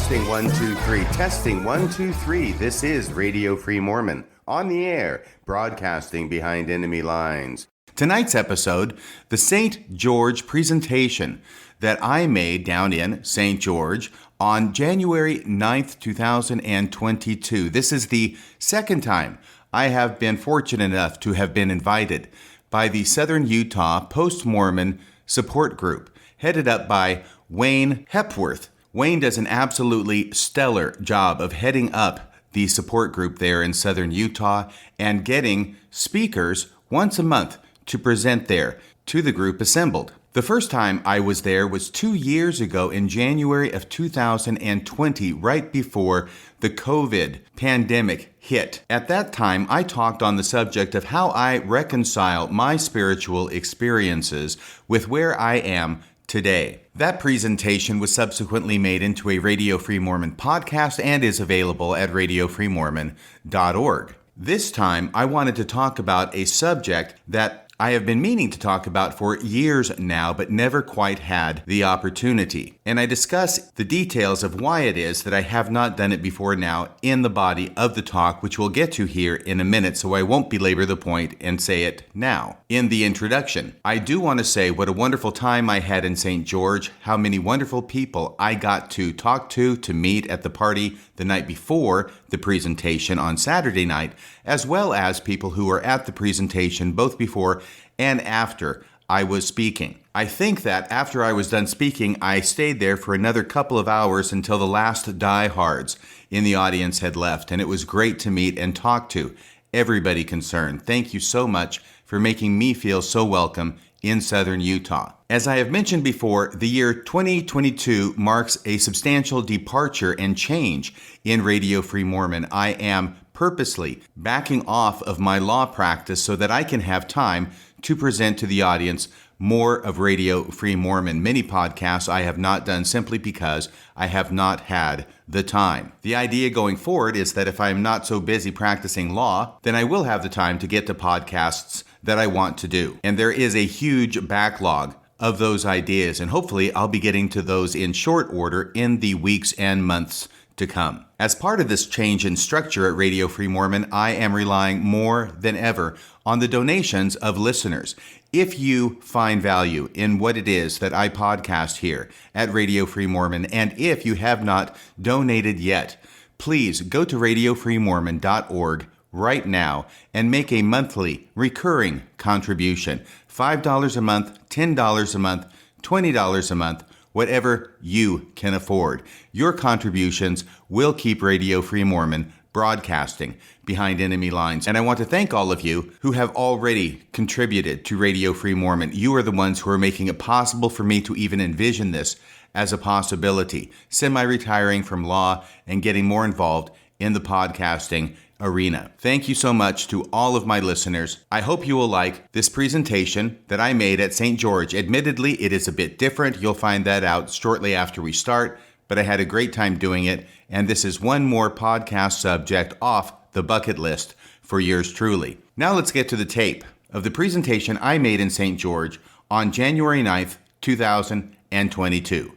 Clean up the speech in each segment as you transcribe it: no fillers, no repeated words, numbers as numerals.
Testing 1 2 3. Testing 1 2 3. This is Radio Free Mormon on the air, broadcasting behind enemy lines. Tonight's episode, the St. George presentation that I made down in St. George on January 9th, 2022. This is the second time I have been fortunate enough to have been invited by the Southern Utah Post-Mormon support group, headed up by Wayne Hepworth. Wayne does an absolutely stellar job of heading up the support group there in Southern Utah and getting speakers once a month to present there to the group assembled. The first time I was there was 2 years ago in January of 2020, right before the COVID pandemic hit. At that time, I talked on the subject of how I reconcile my spiritual experiences with where I am today. That presentation was subsequently made into a Radio Free Mormon podcast and is available at radiofreemormon.org. This time, I wanted to talk about a subject that I have been meaning to talk about for years now, but never quite had the opportunity. And I discuss the details of why it is that I have not done it before now in the body of the talk, which we'll get to here in a minute, so I won't belabor the point and say it now. In the introduction, I do want to say what a wonderful time I had in St. George, how many wonderful people I got to talk to meet at the party the night before the presentation on Saturday night, as well as people who were at the presentation both before and after I was speaking. I think that after I was done speaking, I stayed there for another couple of hours until the last diehards in the audience had left, and it was great to meet and talk to everybody concerned. Thank you so much for making me feel so welcome in Southern Utah. As I have mentioned before, the year 2022 marks a substantial departure and change in Radio Free Mormon. I am purposely backing off of my law practice so that I can have time to present to the audience more of Radio Free Mormon. Many podcasts I have not done simply because I have not had the time. The idea going forward is that if I am not so busy practicing law, then I will have the time to get to podcasts that I want to do. And there is a huge backlog of those ideas, and hopefully I'll be getting to those in short order in the weeks and months to come. As part of this change in structure at Radio Free Mormon, I am relying more than ever on the donations of listeners. If you find value in what it is that I podcast here at Radio Free Mormon, and if you have not donated yet, please go to radiofreemormon.org right now and make a monthly recurring contribution. $5 a month, $10 a month, $20 a month, whatever you can afford. Your contributions will keep Radio Free Mormon broadcasting behind enemy lines. And I want to thank all of you who have already contributed to Radio Free Mormon. You are the ones who are making it possible for me to even envision this as a possibility, semi-retiring from law and getting more involved in the podcasting arena. Thank you so much to all of my listeners. I hope you will like this presentation that I made at St. George. Admittedly, it is a bit different. You'll find that out shortly after we start, but I had a great time doing it, and this is one more podcast subject off the bucket list for yours truly. Now let's get to the tape of the presentation I made in St. George on January 9th, 2022.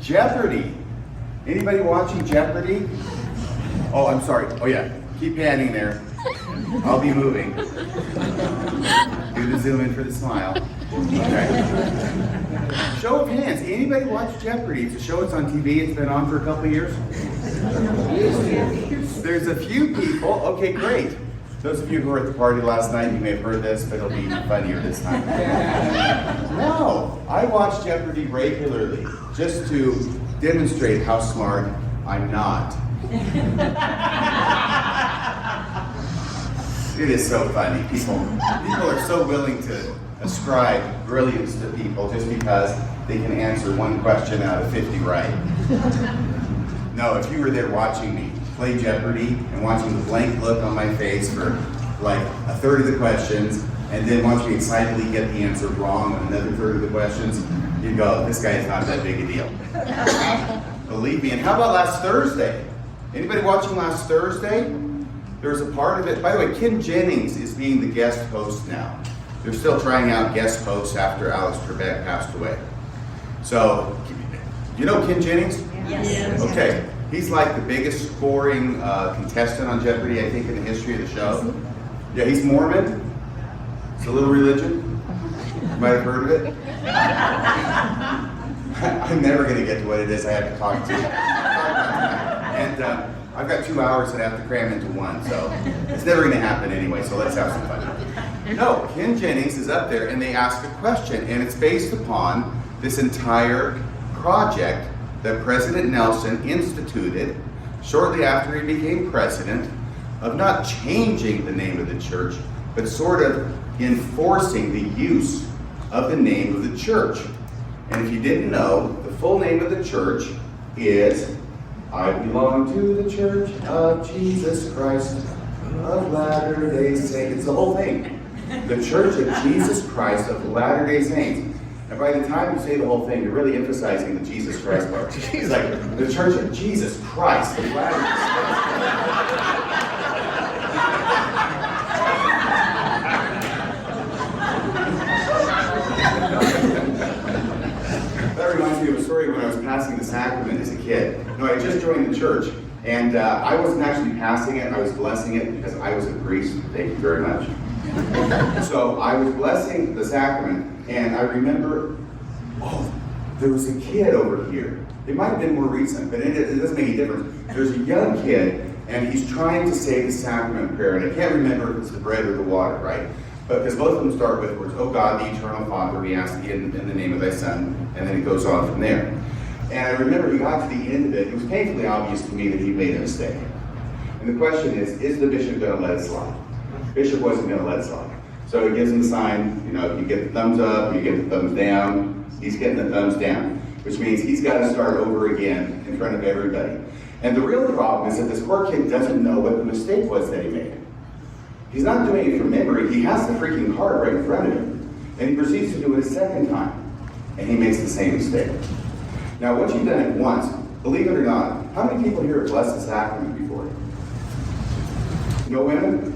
Jeopardy! Anybody watching Jeopardy? Oh, I'm sorry. Oh, yeah. Keep panning there. I'll be moving. Do the zoom in for the smile. Okay. Show of hands. Anybody watch Jeopardy? It's a show. It's on TV. It's been on for a couple of years. There's a few people. Okay, great. Those of you who were at the party last night, you may have heard this, but it'll be funnier this time. No, I watch Jeopardy regularly just to demonstrate how smart I'm not. It is so funny. People are so willing to ascribe brilliance to people just because they can answer one question out of 50 right. No, if you were there watching me play Jeopardy and watching the blank look on my face for like a third of the questions, and then watch me excitedly get the answer wrong on another third of the questions, you'd go, this guy is not that big a deal. Believe me. And how about last Thursday? Anybody watching last Thursday? There was a part of it. By the way, Kim Jennings is being the guest host now. They're still trying out guest hosts after Alex Trebek passed away. So, you know Kim Jennings? Yeah. Yes. Okay. He's like the biggest scoring contestant on Jeopardy, I think, in the history of the show. Yeah, he's Mormon. It's a little religion. You might have heard of it. I'm never going to get to what it is I have to talk to. And I've got 2 hours that I have to cram into one, so it's never going to happen anyway, so let's have some fun. No, Ken Jennings is up there and they ask a question, and it's based upon this entire project that President Nelson instituted shortly after he became president of not changing the name of the church, but sort of enforcing the use of the name of the church. And if you didn't know, the full name of the church is I belong to the Church of Jesus Christ of Latter-day Saints. It's the whole thing. The Church of Jesus Christ of Latter-day Saints. And by the time you say the whole thing, you're really emphasizing the Jesus Christ part. It's like the Church of Jesus Christ of Latter-day Saints. That reminds me of a story when I was passing the sacrament as a kid. No, I just joined the church, and I wasn't actually passing it, I was blessing it because I was a priest. Thank you very much. So I was blessing the sacrament, and I remember, there was a kid over here. It might have been more recent, but it doesn't make any difference. There's a young kid, and he's trying to say the sacrament prayer, and I can't remember if it's the bread or the water, right? But because both of them start with words, "Oh God, the eternal Father, we ask thee in the name of thy Son," and then it goes on from there. And I remember he got to the end of it. It was painfully obvious to me that he made a mistake. And the question is the bishop going to let it slide? Bishop wasn't going to let it slide. So he gives him the sign, you get the thumbs up, you get the thumbs down. He's getting the thumbs down, which means he's got to start over again in front of everybody. And the real problem is that this poor kid doesn't know what the mistake was that he made. He's not doing it from memory. He has the freaking card right in front of him. And he proceeds to do it a second time. And he makes the same mistake. Now, once you've done it once, believe it or not, how many people here have blessed the sacrament before? No women?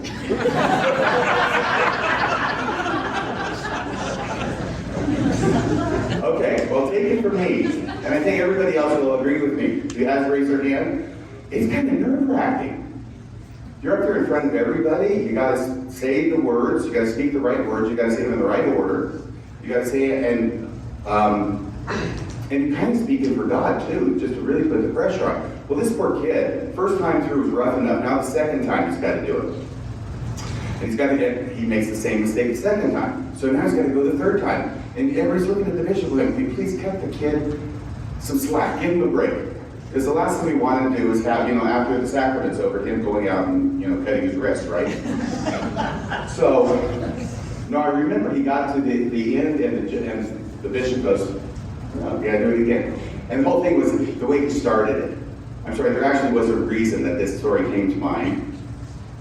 Okay, well, take it from me, and I think everybody else will agree with me. Who has raised their hand? It's kind of nerve-wracking. You're up there in front of everybody. You got to say the words. You got to speak the right words. You got to say them in the right order. You got to say it, and you're kind of speaking for God too, just to really put the pressure on. Well, this poor kid, first time through was rough enough. Now the second time he's got to do it. And he makes the same mistake the second time. So now he's got to go the third time. And everybody's looking at the bishop going, "Can you please cut the kid some slack, give him a break." Because the last thing we want to do is have, after the sacrament's over, him going out and, cutting his wrist, right? So, no, I remember he got to the end and the bishop goes, "Yeah, do it again." And the whole thing was the way he started it. I'm sorry, there actually was a reason that this story came to mind.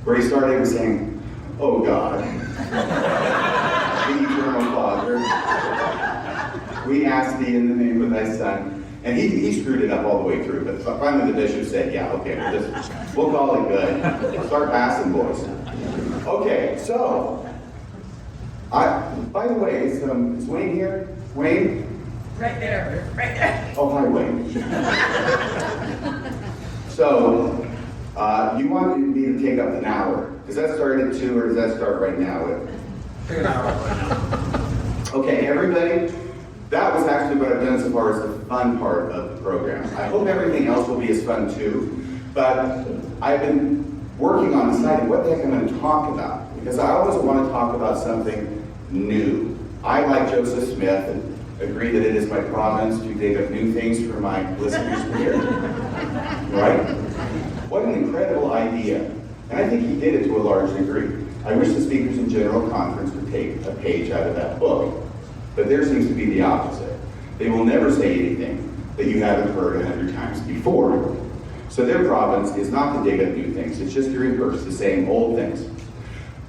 Where he started with saying, "Oh God, the eternal Father, we ask thee in the name of thy Son." And he screwed it up all the way through, but finally the bishop said, "Yeah, okay, we'll call it good. Start passing, boys." Okay, so, by the way, is Wayne here? Wayne? Right there. Oh, hi, Wayne. So, you want me to take up an hour? Does that start at 2 or does that start right now? Take an hour right now. Okay, everybody, that was actually what I've done so far as the fun part of the program. I hope everything else will be as fun too, but I've been working on deciding what the heck I'm going to talk about, because I always want to talk about something new. I, like Joseph Smith, agree that it is my province to dig up new things for my listeners to hear. Right? What an incredible idea. And I think he did it to a large degree. I wish the Speakers in General Conference would take a page out of that book. But there seems to be the opposite. They will never say anything that you haven't heard 100 times before. So their province is not to dig up new things. It's just to rehearse the same old things.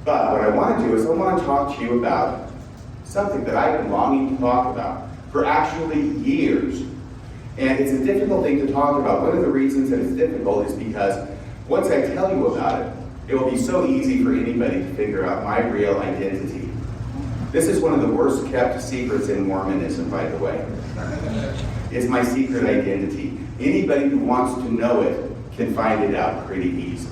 But what I want to do is I want to talk to you about something that I've been longing to talk about for actually years. And it's a difficult thing to talk about. One of the reasons that it's difficult is because once I tell you about it, it will be so easy for anybody to figure out my real identity. This is one of the worst kept secrets in Mormonism, by the way, is my secret identity. Anybody who wants to know it can find it out pretty easy.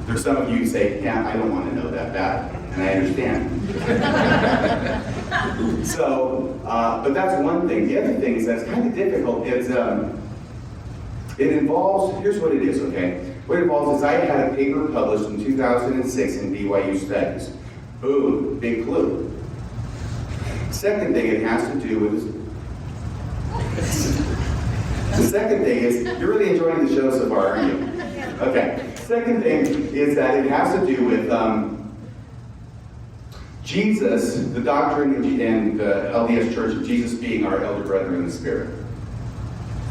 There's some of you who say, yeah, I don't want to know that bad, and I understand. So, but that's one thing. The other thing is that's kind of difficult. It involves, here's what it is, okay? What it involves is I had a paper published in 2006 in BYU-Studies. Boom, big clue. Second thing it has to do with the second thing is, you're really enjoying the show so far, aren't you? Okay. Second thing is that it has to do with Jesus, the doctrine and the LDS Church of Jesus being our elder brother in the Spirit.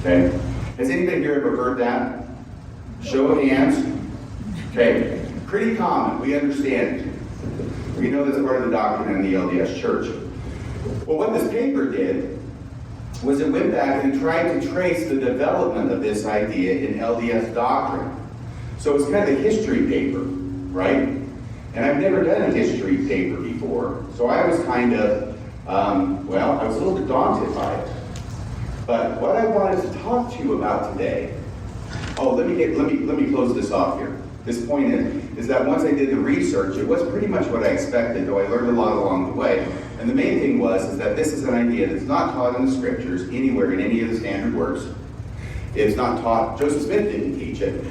Okay? Has anybody here ever heard that? Show of hands. Okay. Pretty common. We understand. We know that's part of the doctrine in the LDS Church. Well, what this paper did was it went back and tried to trace the development of this idea in LDS doctrine. So it's kind of a history paper, right? And I've never done a history paper before, so I was kind of, I was a little bit daunted by it. But what I wanted to talk to you about today, let me close this off here. This point is that once I did the research, it was pretty much what I expected, though I learned a lot along the way. And the main thing is that this is an idea that's not taught in the scriptures anywhere in any of the standard works. It's not taught. Joseph Smith didn't teach it.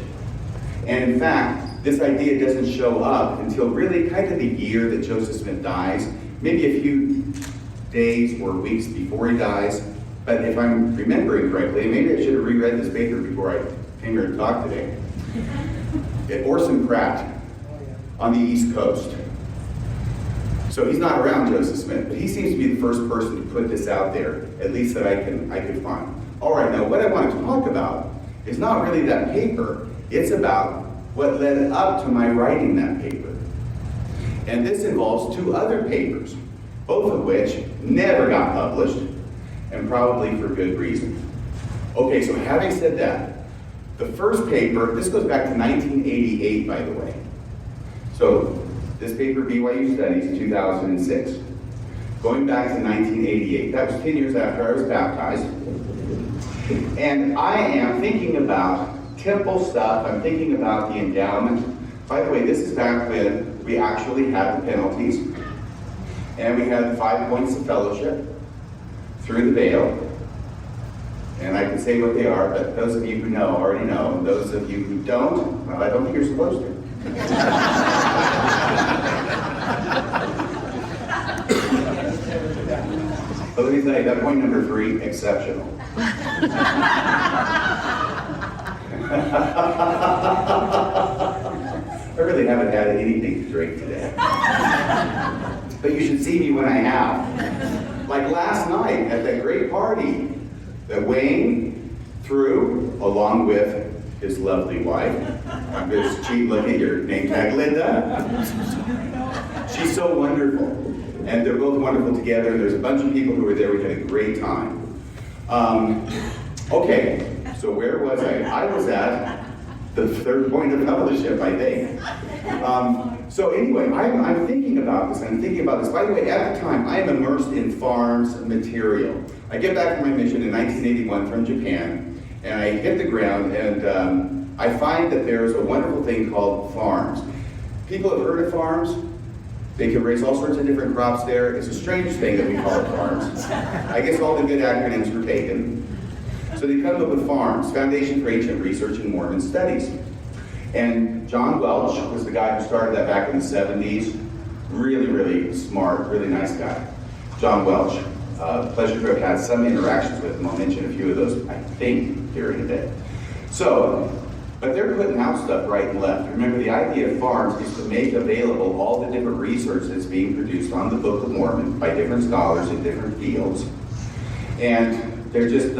And in fact, this idea doesn't show up until really kind of the year that Joseph Smith dies, maybe a few days or weeks before he dies. But if I'm remembering correctly, maybe I should have reread this paper before I came here to talk today. Orson Pratt on the East Coast. So he's not around Joseph Smith, but he seems to be the first person to put this out there, at least that I could find. All right, now what I want to talk about is not really that paper. It's about what led up to my writing that paper. And this involves two other papers, both of which never got published, and probably for good reason. Okay, so having said that, the first paper, this goes back to 1988, by the way. So this paper, BYU-Studies, 2006. Going back to 1988, that was 10 years after I was baptized. And I am thinking about temple stuff. I'm thinking about the endowment. By the way, this is back when we actually had the penalties. And we had the 5 points of fellowship through the veil. And I can say what they are, but those of you who know already know. And those of you who don't, well, I don't think you're supposed to. But let me tell you, that point number 3, exceptional. I really haven't had anything to drink today. But you should see me when I have. Like last night at that great party that Wayne threw along with his lovely wife. I'm just cheap looking at your name tag, Linda. She's so wonderful. And they're both wonderful together. There's a bunch of people who were there. We had a great time. Okay, so where was I? I was at the third point of fellowship, I think. So anyway, I'm thinking about this. By the way, at the time, I am immersed in farms material. I get back from my mission in 1981 from Japan, and I hit the ground, and I find that there's a wonderful thing called farms. People have heard of farms. They can raise all sorts of different crops there. It's a strange thing that we call it farms. I guess all the good acronyms were taken. So they come up with FARMS, Foundation for Ancient Research in Mormon Studies. And John Welch was the guy who started that back in the 70s. Really, really smart, really nice guy. John Welch. Pleasure to have had some interactions with him. I'll mention a few of those, I think, here in a bit. So, but they're putting out stuff right and left. Remember, the idea of FARMS is to make available all the different research that's being produced on the Book of Mormon by different scholars in different fields. And they're just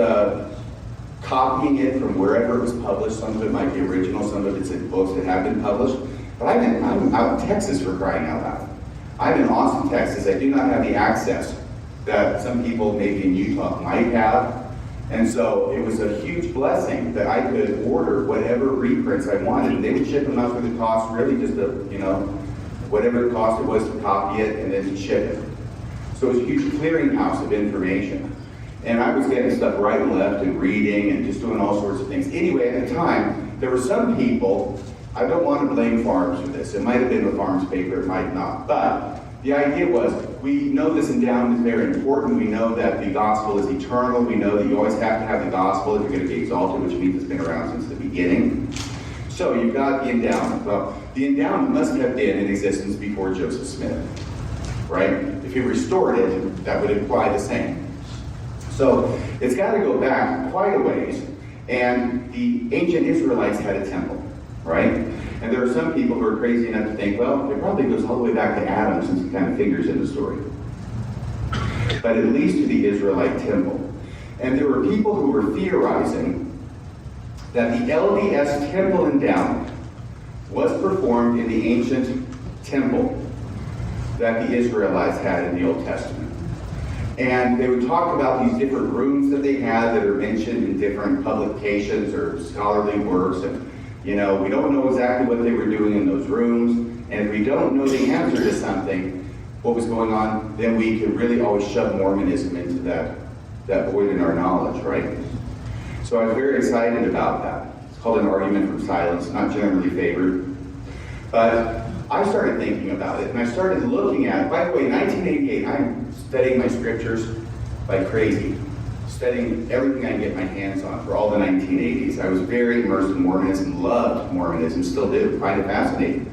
copying it from wherever it was published. Some of it might be original, some of it's in books that have been published. But I'm out in Texas, for crying out loud. I'm in Austin, Texas. I do not have the access that some people maybe in Utah might have. And so it was a huge blessing that I could order whatever reprints I wanted. And they would ship them out for the cost, really just whatever the cost it was to copy it and then to ship it. So it was a huge clearinghouse of information. And I was getting stuff right and left and reading and just doing all sorts of things. Anyway, at the time, there were some people, I don't want to blame farms for this. It might have been the farm's paper, it might not. But the idea was, we know this endowment is very important. We know that the gospel is eternal. We know that you always have to have the gospel if you're going to be exalted, which means it's been around since the beginning. So you've got the endowment. Well, the endowment must have been in existence before Joseph Smith, right? If he restored it, that would imply the same. So it's got to go back quite a ways. And the ancient Israelites had a temple, right? And there are some people who are crazy enough to think, well, it probably goes all the way back to Adam, since he kind of figures in the story. But at least to the Israelite temple. And there were people who were theorizing that the LDS temple endowment was performed in the ancient temple that the Israelites had in the Old Testament. And they would talk about these different rooms that they had that are mentioned in different publications or scholarly works. And, you know, we don't know exactly what they were doing in those rooms. And if we don't know the answer to something, what was going on, then we can really always shove Mormonism into that void in our knowledge, right? So I was very excited about that. It's called an argument from silence, not generally favored. But I started thinking about it, and I started looking at, by the way, 1988, I'm studying my scriptures like crazy, studying everything I can get my hands on for all the 1980s. I was very immersed in Mormonism, loved Mormonism, still do, find it fascinating,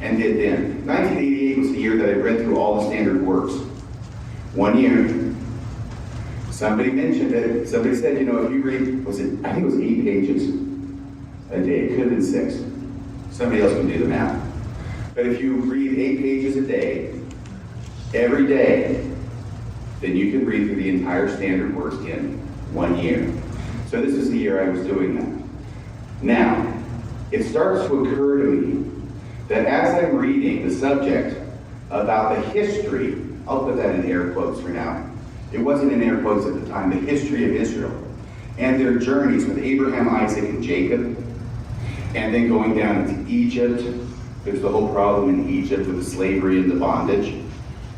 and did then. 1988 was the year that I read through all the standard works. 1 year. Somebody mentioned it. Somebody said, you know, if you read, I think it was 8 pages a day. It could have been 6. Somebody else can do the math. But if you read 8 pages a day, every day, then you can read through the entire standard works in 1 year. So this is the year I was doing that. Now, it starts to occur to me that as I'm reading the subject about the history, I'll put that in air quotes for now. It wasn't in air quotes at the time, the history of Israel and their journeys with Abraham, Isaac, and Jacob, and then going down into Egypt. There's the whole problem in Egypt with the slavery and the bondage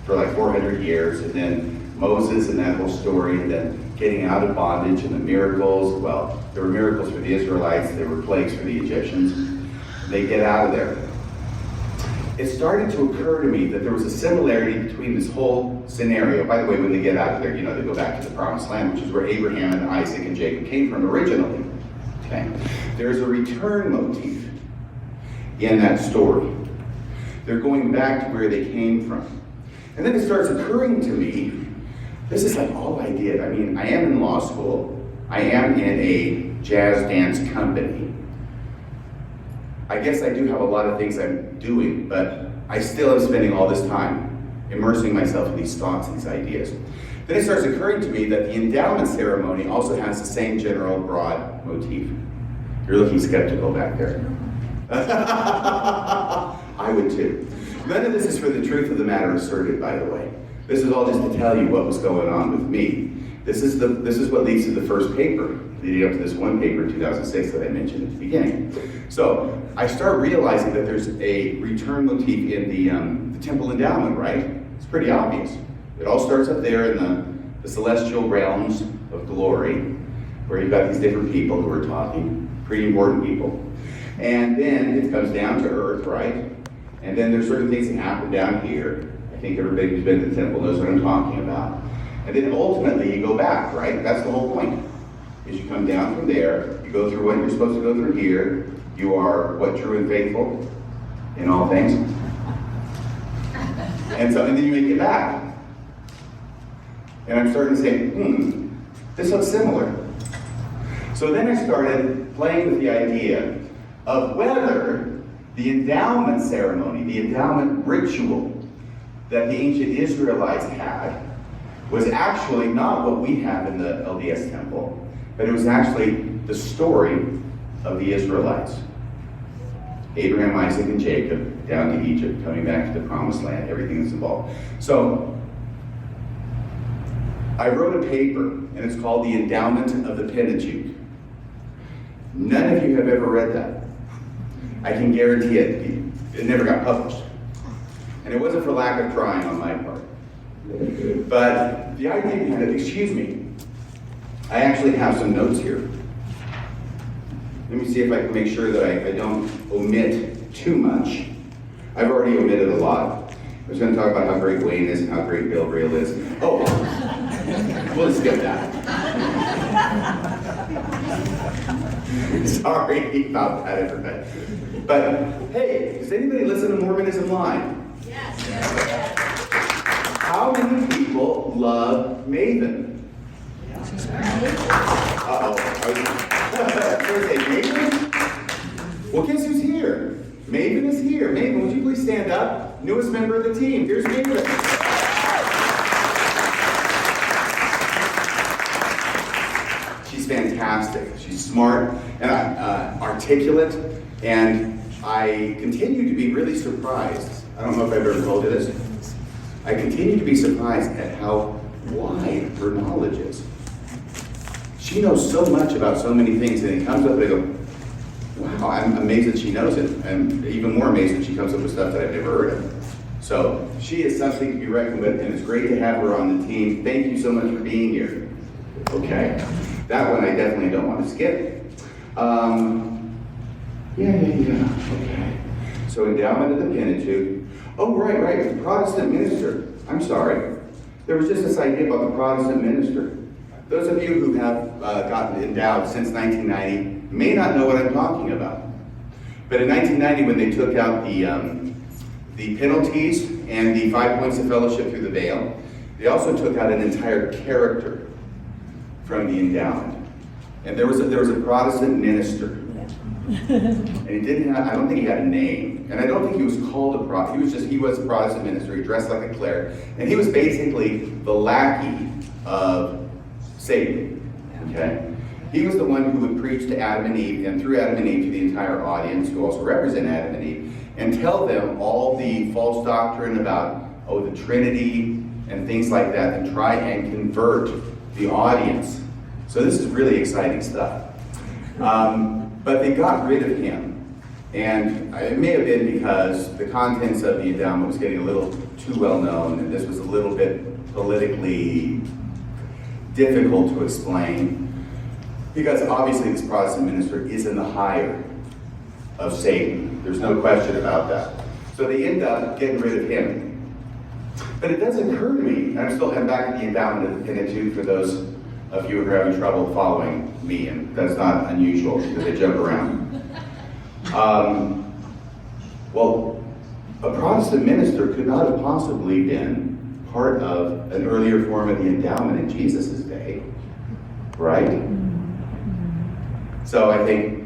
for like 400 years, and then Moses and that whole story, and then getting out of bondage and the miracles. Well, there were miracles for the Israelites, there were plagues for the Egyptians. They get out of there. It started to occur to me that there was a similarity between this whole scenario. By the way, when they get out of there, you know, they go back to the Promised Land, which is where Abraham and Isaac and Jacob came from originally. Okay. There's a return motif in that story. They're going back to where they came from. And then it starts occurring to me, this is like all I did. I mean, I am in law school. I am in a jazz dance company. I guess I do have a lot of things I'm doing, but I still am spending all this time immersing myself in these thoughts and these ideas. Then it starts occurring to me that the endowment ceremony also has the same general broad motif. You're looking skeptical back there. I would too. None of this is for the truth of the matter asserted, by the way. This is all just to tell you what was going on with me. This is what leads to the first paper, leading up to this one paper in 2006 that I mentioned at the beginning. So I start realizing that there's a return motif in the temple endowment, right? It's pretty obvious. It all starts up there in the celestial realms of glory, where you've got these different people who are talking, pretty important people. And then it comes down to earth, right? And then there's certain things that happen down here. I think everybody who's been to the temple knows what I'm talking about. And then ultimately you go back, right? That's the whole point. Is you come down from there, you go through what you're supposed to go through here. You are what, true and faithful in all things. And then you make it back. And I'm starting to say, this looks similar. So then I started playing with the idea of whether the endowment ceremony, the endowment ritual that the ancient Israelites had was actually not what we have in the LDS temple, but it was actually the story of the Israelites. Abraham, Isaac, and Jacob down to Egypt, coming back to the Promised Land, everything that's involved. So I wrote a paper, and it's called The Endowment of the Pentateuch. None of you have ever read that. I can guarantee it never got published. And it wasn't for lack of trying on my part. But the idea behind it, excuse me, I actually have some notes here. Let me see if I can make sure that I don't omit too much. I've already omitted a lot. I was going to talk about how great Wayne is and how great Bill Rail is. Oh, we'll skip that. Sorry about that, everybody. But hey, does anybody listen to Mormonism Live? Yes. How many people love Maven? Uh-oh. Thursday, Maven? Well, guess who's here? Maven is here. Maven, would you please stand up? Newest member of the team. Here's Maven. She's fantastic. She's smart and articulate, and I continue to be really surprised. I don't know if I've ever told you this. I continue to be surprised at how wide her knowledge is. She knows so much about so many things, and it comes up and I go, wow, I'm amazed that she knows it. And even more amazed that she comes up with stuff that I've never heard of. So she is something to be reckoned with, and it's great to have her on the team. Thank you so much for being here. Okay, that one I definitely don't want to skip. Okay. So endowment of the Pentateuch. Oh, right, the Protestant minister. I'm sorry. There was just this idea about the Protestant minister. Those of you who have gotten endowed since 1990 may not know what I'm talking about. But in 1990, when they took out the penalties and the 5 points of fellowship through the veil, they also took out an entire character from the endowment. And there was a Protestant minister. And he didn't have, I don't think he had a name. And I don't think he was called a prophet. He was a Protestant minister. He dressed like a cleric. And he was basically the lackey of Satan. Okay? He was the one who would preach to Adam and Eve, and through Adam and Eve to the entire audience, who also represent Adam and Eve, and tell them all the false doctrine about, the Trinity and things like that, and try and convert the audience. So this is really exciting stuff. But they got rid of him. And it may have been because the contents of the endowment was getting a little too well known, and this was a little bit politically difficult to explain. Because obviously this Protestant minister is in the hire of Satan. There's no question about that. So they end up getting rid of him. But it does occur to me, and I'm back at the endowment of the Pentateuch for those of you who are having trouble following me, and that's not unusual because I jump around. Well, a Protestant minister could not have possibly been part of an earlier form of the endowment in Jesus' day, right? So I think,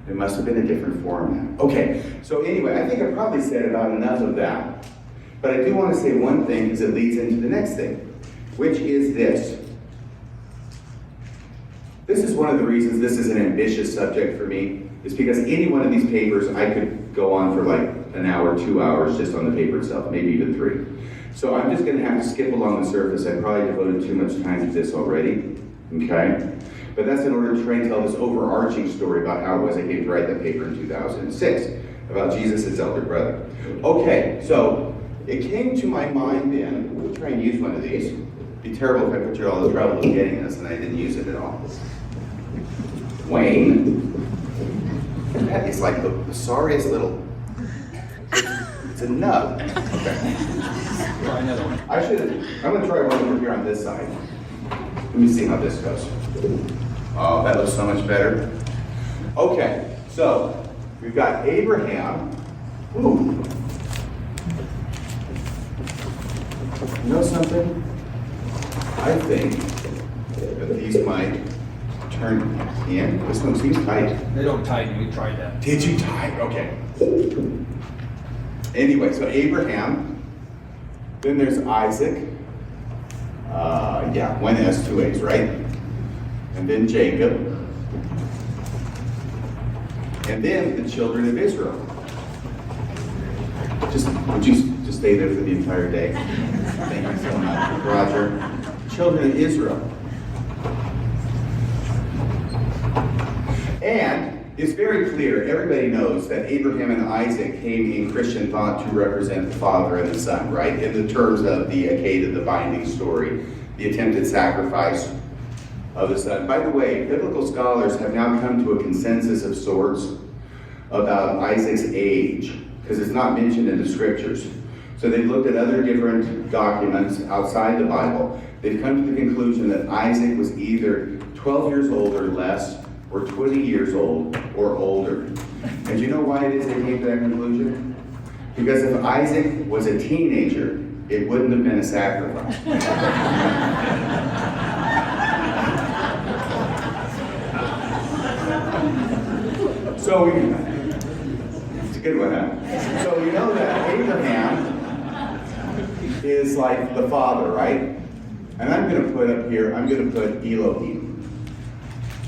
it must have been a different form now. Okay, so anyway, I think I probably said about enough of that. But I do want to say one thing because it leads into the next thing, which is this. This is one of the reasons this is an ambitious subject for me, is because any one of these papers, I could go on for like an hour, 2 hours just on the paper itself, maybe even 3. So I'm just going to have to skip along the surface. I probably devoted too much time to this already, okay? But that's in order to try and tell this overarching story about how it was I came to write that paper in 2006, about Jesus' elder brother. Okay, so it came to my mind then, we'll try and use one of these. It'd be terrible if I put you all the trouble of getting this and I didn't use it at all. Wayne, that is like the sorriest little, it's a nub. Okay. Try another one. I'm going to try one over here on this side. Let me see how this goes. Oh, that looks so much better. Okay, so we've got Abraham. Ooh. You know something? I think that these might turn in. This one seems tight. They don't tighten. We tried that. Did you tie? Okay. Anyway, so Abraham. Then there's Isaac. One S, 2 A's, right? And then Jacob. And then the children of Israel. Would you just stay there for the entire day? Thank you so much, Roger. Children of Israel. And it's very clear, everybody knows that Abraham and Isaac came in Christian thought to represent the Father and the Son, right? In the terms of the Akedah, the binding story, the attempted sacrifice. of the son. By the way, biblical scholars have now come to a consensus of sorts about Isaac's age, because it's not mentioned in the scriptures. So they've looked at other different documents outside the Bible. They've come to the conclusion that Isaac was either 12 years old or less, or 20 years old or older. And do you know why it is they came to that conclusion? Because if Isaac was a teenager, it wouldn't have been a sacrifice. So it's a good one, huh? So you know that Abraham is like the father, right? And I'm going to put up here, I'm going to put Elohim.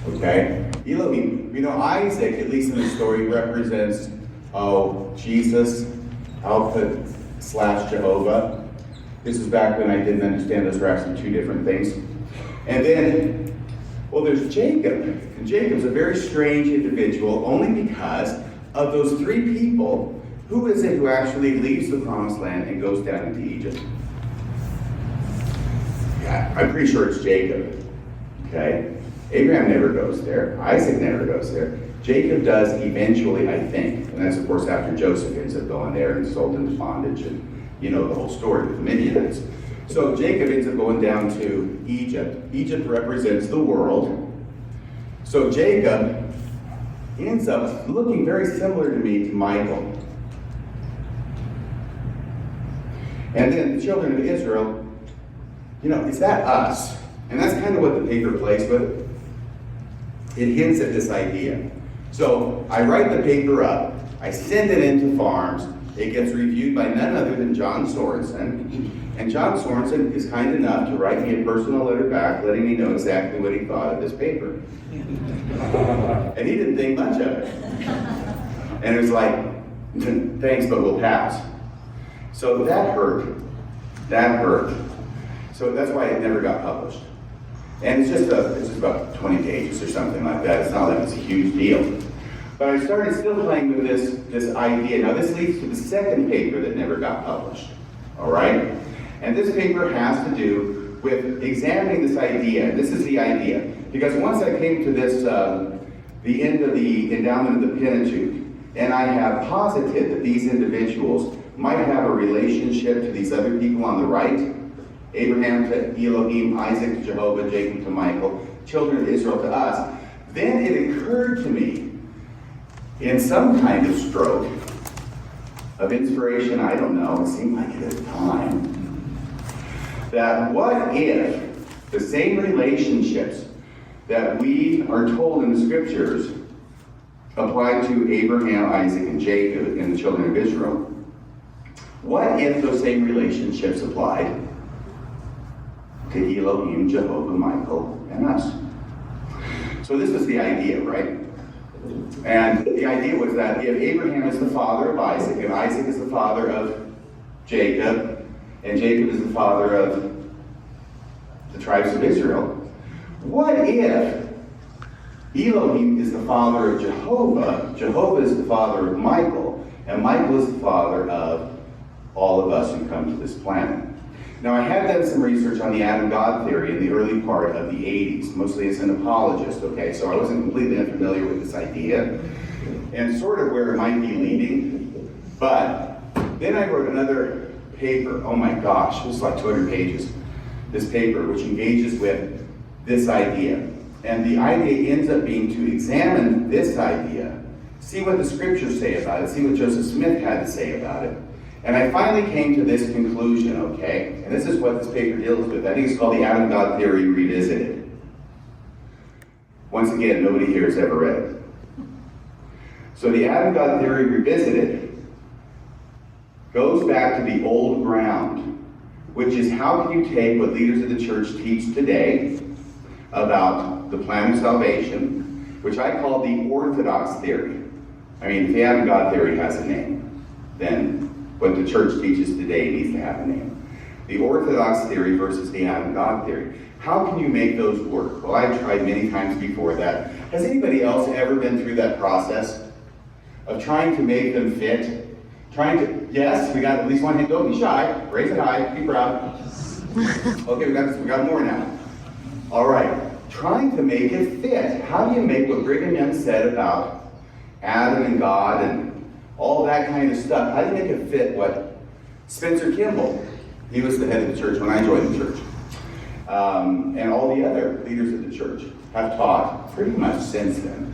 Okay? Elohim. You know, Isaac, at least in the story, represents, Jesus, I'll put / Jehovah. This is back when I didn't understand those were actually two different things. And then, well, there's Jacob. And Jacob's a very strange individual, only because of those three people. Who is it who actually leaves the promised land and goes down into Egypt? Yeah, I'm pretty sure it's Jacob. Okay? Abraham never goes there. Isaac never goes there. Jacob does eventually, I think. And that's, of course, after Joseph ends up going there and sold into bondage. And you know the whole story with the Midianites. So Jacob ends up going down to Egypt. Egypt represents the world. So Jacob ends up looking very similar to me to Michael. And then the children of Israel, you know, is that us? And that's kind of what the paper plays with. It hints at this idea. So I write the paper up, I send it into Farms, it gets reviewed by none other than John Sorensen, and John Sorensen is kind enough to write me a personal letter back letting me know exactly what he thought of this paper. And he didn't think much of it. And it was like, thanks, but we'll pass. So that hurt. That hurt. So that's why it never got published. And it's just about 20 pages or something like that. It's not like it's a huge deal. But I started still playing with this idea. Now this leads to the second paper that never got published. All right? And this paper has to do with examining this idea. This is the idea. Because once I came to this, the end of the endowment of the Pentateuch, and I have posited that these individuals might have a relationship to these other people on the right, Abraham to Elohim, Isaac to Jehovah, Jacob to Michael, children of Israel to us, then it occurred to me, in some kind of stroke of inspiration, I don't know, it seemed like it at the time, that what if the same relationships that we are told in the scriptures applied to Abraham, Isaac, and Jacob and the children of Israel, what if those same relationships applied to Elohim, Jehovah, Michael, and us? So this was the idea, right? And the idea was that if Abraham is the father of Isaac, and Isaac is the father of Jacob, and Jacob is the father of the tribes of Israel, what if Elohim is the father of Jehovah, Jehovah is the father of Michael, and Michael is the father of all of us who come to this planet? Now, I had done some research on the Adam-God theory in the early part of the 80s, mostly as an apologist, okay? So I wasn't completely unfamiliar with this idea, and sort of where it might be leading. But then I wrote another paper, oh my gosh, it was like 200 pages, this paper, which engages with this idea. And the idea ends up being to examine this idea, see what the scriptures say about it, see what Joseph Smith had to say about it. And I finally came to this conclusion, okay? And this is what this paper deals with. I think it's called the Adam-God Theory Revisited. Once again, nobody here has ever read it. So the Adam-God Theory Revisited goes back to the old ground, which is how can you take what leaders of the church teach today about the plan of salvation, which I call the Orthodox theory. I mean, if the Adam-God Theory has a name, then what the church teaches today needs to have a name. The Orthodox theory versus the Adam-God theory. How can you make those work? Well, I've tried many times before that. Has anybody else ever been through that process of trying to make them fit? Yes, we got at least one hand. Don't be shy. Raise it high. Be proud. Okay, we got more now. All right. trying to make it fit. How do you make what Brigham Young said about Adam and God and all that kind of stuff? How do you make it fit what Spencer Kimball, he was the head of the church when I joined the church, and all the other leaders of the church have taught pretty much since then.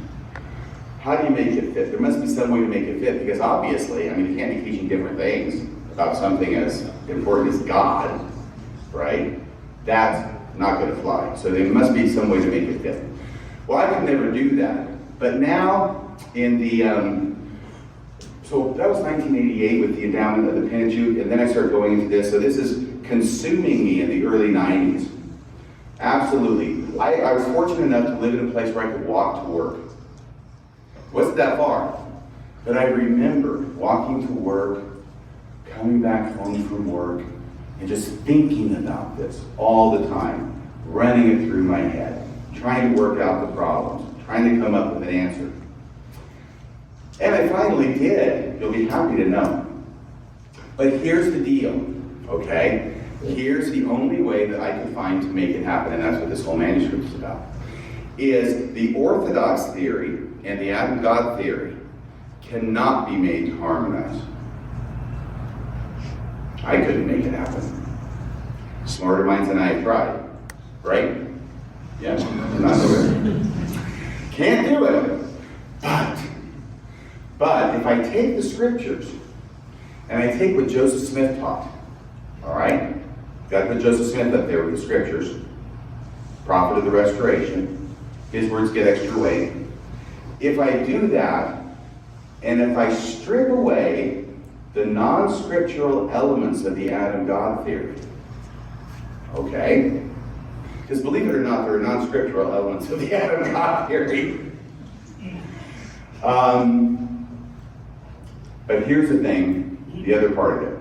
How do you make it fit? There must be some way to make it fit, because obviously, I mean, you can't be teaching different things about something as important as God, right? That's not going to fly. So there must be some way to make it fit. Well, I could never do that. But now, in the, so that was 1988 with the endowment of the Pentateuch, and then I started going into this. So this is consuming me in the early 90s. Absolutely. I was fortunate enough to live in a place where I could walk to work. Wasn't that far. But I remember walking to work, coming back home from work, and just thinking about this all the time, running it through my head, trying to work out the problems, trying to come up with an answer. And I finally did. You'll be happy to know. But here's the deal, okay? Here's the only way that I could find to make it happen, and that's what this whole manuscript is about, is the Orthodox theory and the Adam-God theory cannot be made to harmonize. I couldn't make it happen. Smarter minds than I have tried. Right? Yeah, not doing it. Can't do it. But if I take the scriptures and I take what Joseph Smith taught, all right? Got to put Joseph Smith up there with the scriptures. Prophet of the Restoration. His words get extra weight. If I do that, and if I strip away the non-scriptural elements of the Adam-God theory, okay? Because believe it or not, there are non-scriptural elements of the Adam-God theory. But here's the thing, the other part of it.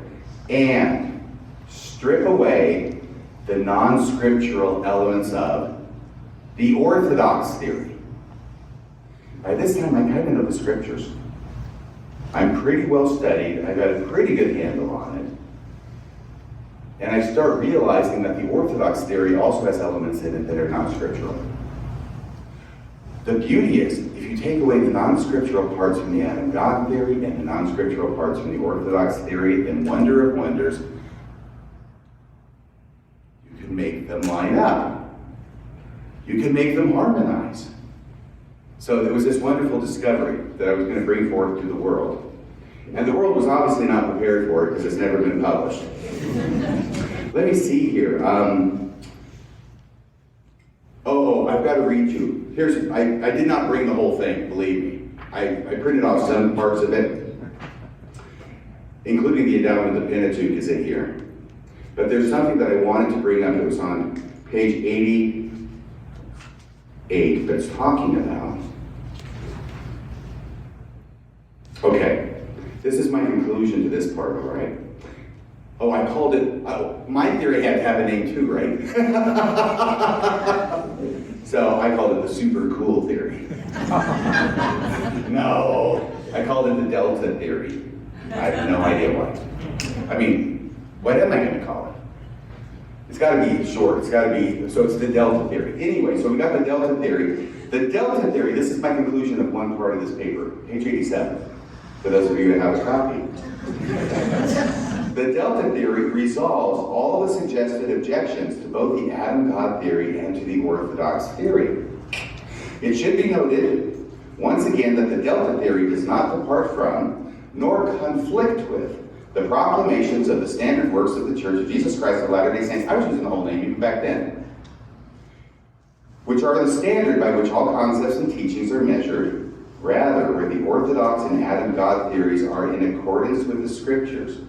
And strip away the non-scriptural elements of the Orthodox theory. By this time, I kind of know the scriptures. I'm pretty well studied. I've got a pretty good handle on it. And I start realizing that the Orthodox theory also has elements in it that are not scriptural. The beauty is, if you take away the non-scriptural parts from the Adam-God theory and the non-scriptural parts from the Orthodox theory, then wonder of wonders, you can make them line up. You can make them harmonize. So there was this wonderful discovery that I was going to bring forth to the world. And the world was obviously not prepared for it because it's never been published. Let me see here. I've got to read you. I did not bring the whole thing, believe me. I printed off some parts of it, including the endowment of the Pentateuch is in here. But there's something that I wanted to bring up that was on page 88 that's talking about. Okay, this is my conclusion to this part, all right? Oh, I called it, my theory had to have a name too, right? So I called it the super cool theory. No, I called it the delta theory. I have no idea why. I mean, what am I going to call it? It's got to be short. It's got to be, so it's the delta theory. Anyway, so we got the delta theory. The delta theory, this is my conclusion of one part of this paper, page 87, for those of you who have a copy. The delta theory resolves all the suggested objections to both the Adam-God theory and to the Orthodox theory. It should be noted, once again, that the delta theory does not depart from, nor conflict with, the proclamations of the standard works of the Church of Jesus Christ of Latter-day Saints. I was using the whole name even back then. Which are the standard by which all concepts and teachings are measured. Rather, where the Orthodox and Adam-God theories are in accordance with the Scriptures,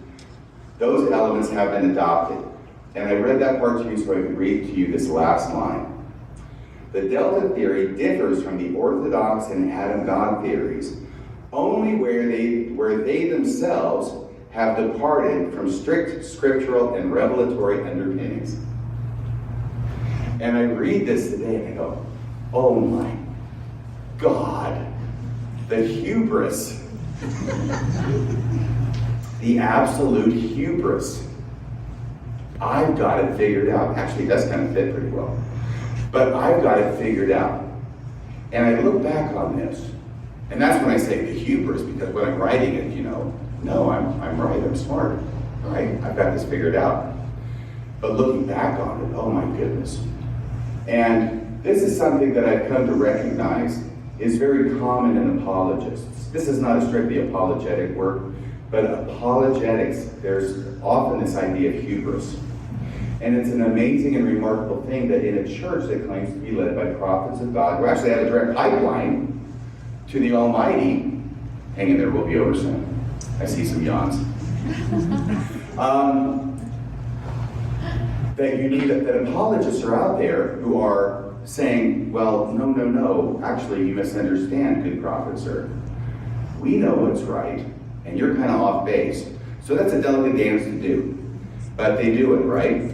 those elements have been adopted. And I read that part to you so I could read to you this last line. The delta theory differs from the Orthodox and Adam-God theories only where they themselves have departed from strict scriptural and revelatory underpinnings. And I read this today and I go, oh my God, the hubris. The absolute hubris. I've got it figured out. Actually, it does kind of fit pretty well. But I've got it figured out. And I look back on this, and that's when I say the hubris, because when I'm writing it, no, I'm right, I'm smart, right? I've got this figured out. But looking back on it, oh my goodness. And this is something that I've come to recognize is very common in apologists. This is not a strictly apologetic work, but apologetics, there's often this idea of hubris. And it's an amazing and remarkable thing that in a church that claims to be led by prophets of God, who actually have a direct pipeline to the Almighty, hang in there, we'll be over soon. I see some yawns. That apologists are out there who are saying, well, no, actually you misunderstand, good prophet, sir. We know what's right, and you're kind of off base. So that's a delicate dance to do, but they do it, right?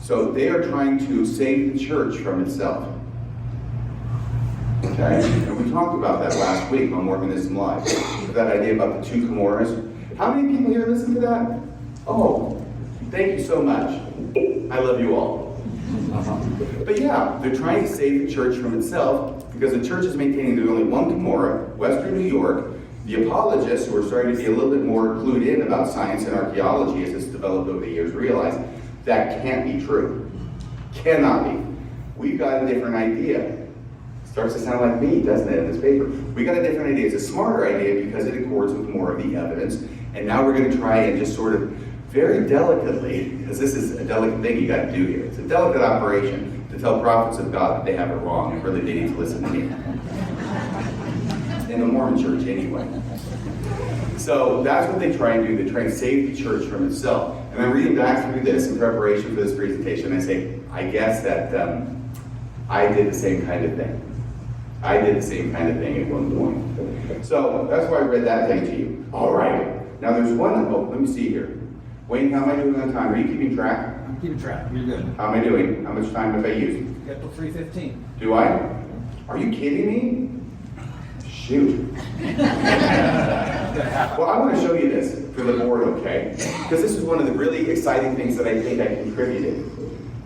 So they are trying to save the church from itself. Okay? And we talked about that last week on Mormonism Live. That idea about the two Comoras. How many people here listen to that? Oh, thank you so much. I love you all. But yeah, they're trying to save the church from itself because the church is maintaining there's only one Cumorah, Western New York. The apologists, who are starting to be a little bit more clued in about science and archaeology as it's developed over the years, realize that can't be true. Cannot be. We've got a different idea. Starts to sound like me, doesn't it, in this paper? We got a different idea. It's a smarter idea because it accords with more of the evidence. And now we're going to try and just sort of very delicately, because this is a delicate thing you got to do here. It's a delicate operation to tell prophets of God that they have it wrong, and really they need to listen to me. In the Mormon church, anyway. So that's what they try and do. They try and save the church from itself. And I'm reading back through this in preparation for this presentation. I say, I guess that I did the same kind of thing. I did the same kind of thing at one point. So that's why I read that thing to you. All right. Now there's one, let me see here. Wayne, how am I doing on time? Are you keeping track? I'm keeping track. You're good. How am I doing? How much time have I used? You got till 3:15. Do I? Are you kidding me? Shoot. Well, I want to show you this for the board, okay? Because this is one of the really exciting things that I think I contributed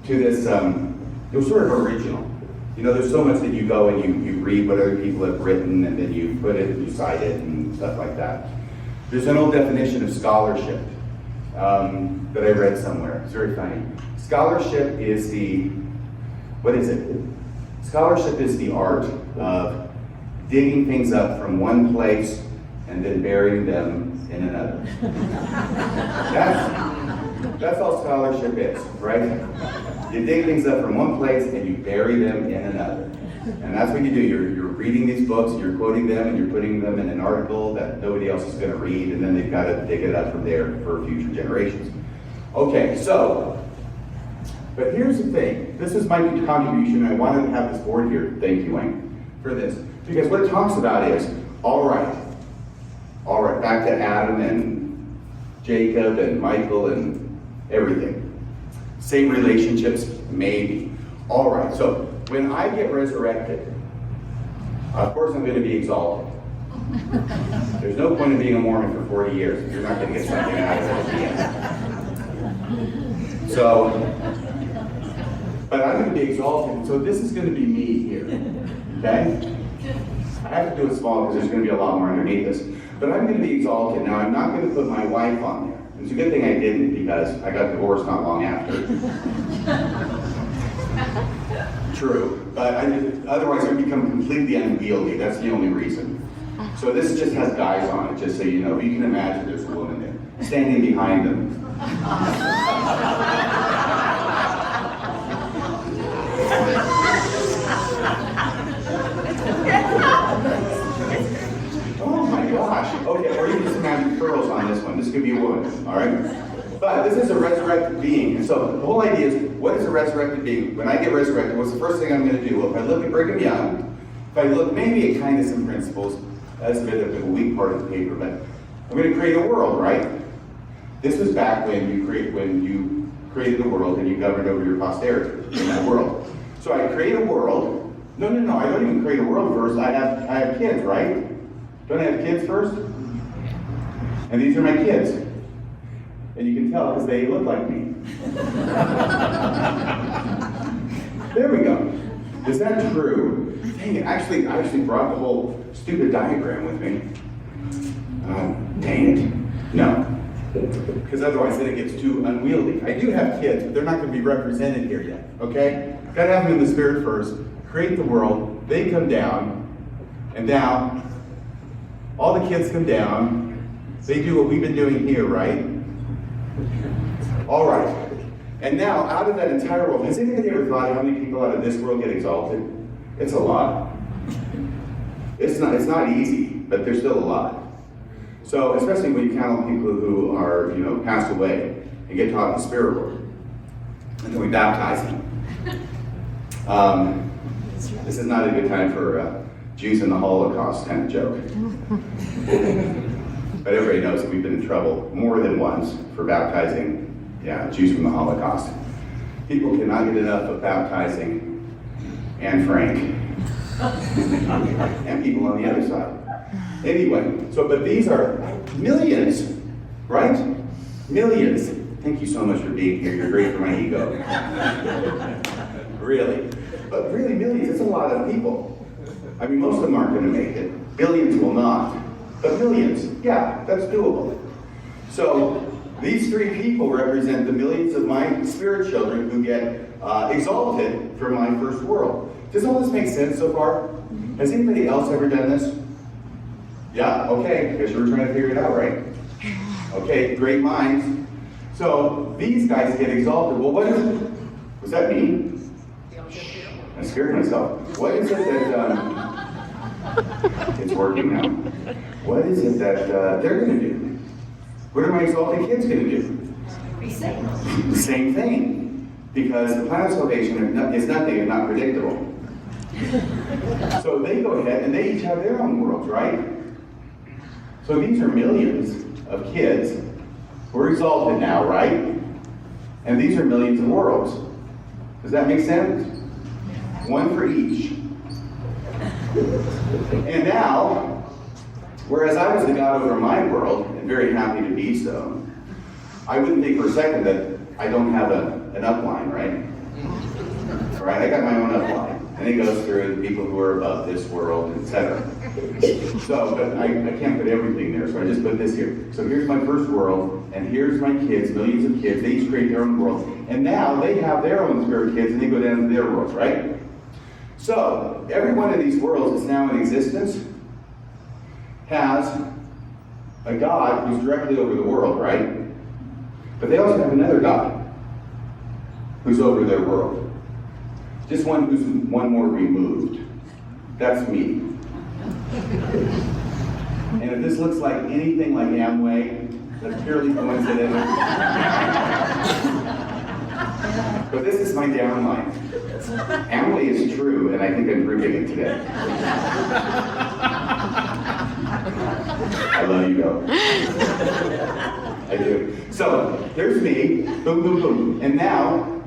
to this. It was sort of original. There's so much that you go and you read what other people have written, and then you put it and you cite it and stuff like that. There's an old definition of scholarship that I read somewhere. It's very funny. Scholarship is what is it? Scholarship is the art of digging things up from one place and then burying them in another. That's all scholarship is, right? You dig things up from one place and you bury them in another. And that's what you do. You're reading these books and you're quoting them and you're putting them in an article that nobody else is going to read, and then they've got to dig it up from there for future generations. Okay, but here's the thing. This is my contribution. I wanted to have this board here. Thank you, Wayne, for this. Because what it talks about is, all right, back to Adam and Jacob and Michael and everything. Same relationships, maybe. All right, so when I get resurrected, of course I'm going to be exalted. There's no point in being a Mormon for 40 years if you're not going to get something out of it at the end. So, but I'm going to be exalted, so this is going to be me here, okay? I have to do it small because there's going to be a lot more underneath this. But I'm going to be exalted. Now, I'm not going to put my wife on there. It's a good thing I didn't, because I got divorced not long after. True, but otherwise it would become completely unwieldy. That's the only reason. So this just has guys on it, just so you know. You can imagine there's a woman there, standing behind them. Oh my gosh. Okay, or you can just imagine curls on this one. This could be a woman, all right? But this is a resurrected being. And so the whole idea is, what is a resurrected being? When I get resurrected, what's the first thing I'm going to do? Well, if I look at Brigham Young, if I look maybe at kindness and principles, that's a bit of a weak part of the paper, but I'm going to create a world, right? This was back when you created the world and you governed over your posterity in that world. So I create a world. No, I don't even create a world first. I have kids, right? Don't I have kids first? And these are my kids. And you can tell because they look like me. There we go. Is that true? Dang it, I actually brought the whole stupid diagram with me. Dang it. No. Because otherwise then it gets too unwieldy. I do have kids, but they're not going to be represented here yet, okay? Got to have them in the spirit first, create the world, they come down, and now all the kids come down, they do what we've been doing here, right? All right. And now, out of that entire world, has anybody ever thought how many people out of this world get exalted? It's a lot. It's not easy, but there's still a lot. So, especially when you count on people who are, passed away and get taught in the spirit world. And then we baptize them. This is not a good time for Jews in the Holocaust kind of joke. But everybody knows that we've been in trouble more than once for baptizing Jews from the Holocaust. People cannot get enough of baptizing Anne Frank and people on the other side. Anyway, but these are millions, right? Millions. Thank you so much for being here. You're great for my ego. Really. But really, millions, it's a lot of people. I mean, most of them aren't going to make it. Billions will not. But millions, yeah, that's doable. So, these three people represent the millions of my spirit children who get exalted from my first world. Does all this make sense so far? Has anybody else ever done this? Yeah, okay, because you were trying to figure it out, right? Okay, great minds. So, these guys get exalted. Well, was that me? I scared myself. What is it that, it's working now. What is it that they're going to do? What are my exalted kids going to do? The same thing. Because the plan of salvation is nothing if not predictable. So they go ahead and they each have their own worlds, right? So these are millions of kids who are exalted now, right? And these are millions of worlds. Does that make sense? One for each. And now, whereas I was the God over my world, and very happy to be so, I wouldn't think for a second that I don't have an upline, right? Right? I got my own upline. And it goes through the people who are above this world, etc. So, but I can't put everything there, so I just put this here. So here's my first world, and here's my kids, millions of kids. They each create their own world. And now they have their own spirit kids, and they go down to their worlds, right? So, every one of these worlds that's now in existence has a God who's directly over the world, right? But they also have another God who's over their world. Just one who's one more removed. That's me. And if this looks like anything like Amway, that's purely coincidental. But this is my downline. Amway is true, and I think I'm proving it today. I love you, go. I do. So, there's me, boom, boom, boom. And now,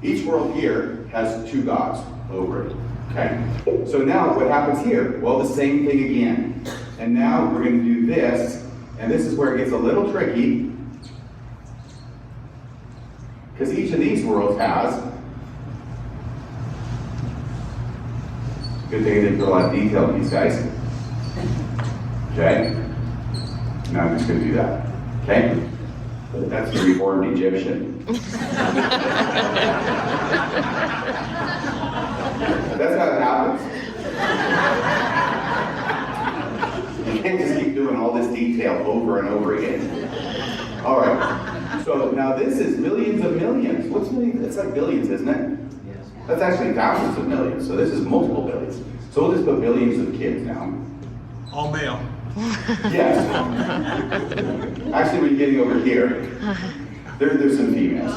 each world here has two gods over it. Okay? So now, what happens here? Well, the same thing again. And now we're going to do this, and this is where it gets a little tricky, because each of these worlds has, good thing I didn't put a lot of detail in these guys. Okay? Now I'm just going to do that. Okay? That's the reformed Egyptian. That's how it happens. You can't just keep doing all this detail over and over again. All right. So now this is millions of millions. What's millions? It's like billions, isn't it? Yes. That's actually thousands of millions. So this is multiple billions. So we'll just put billions of kids now. All male. Yes. Actually, when you're getting over here, there's some females.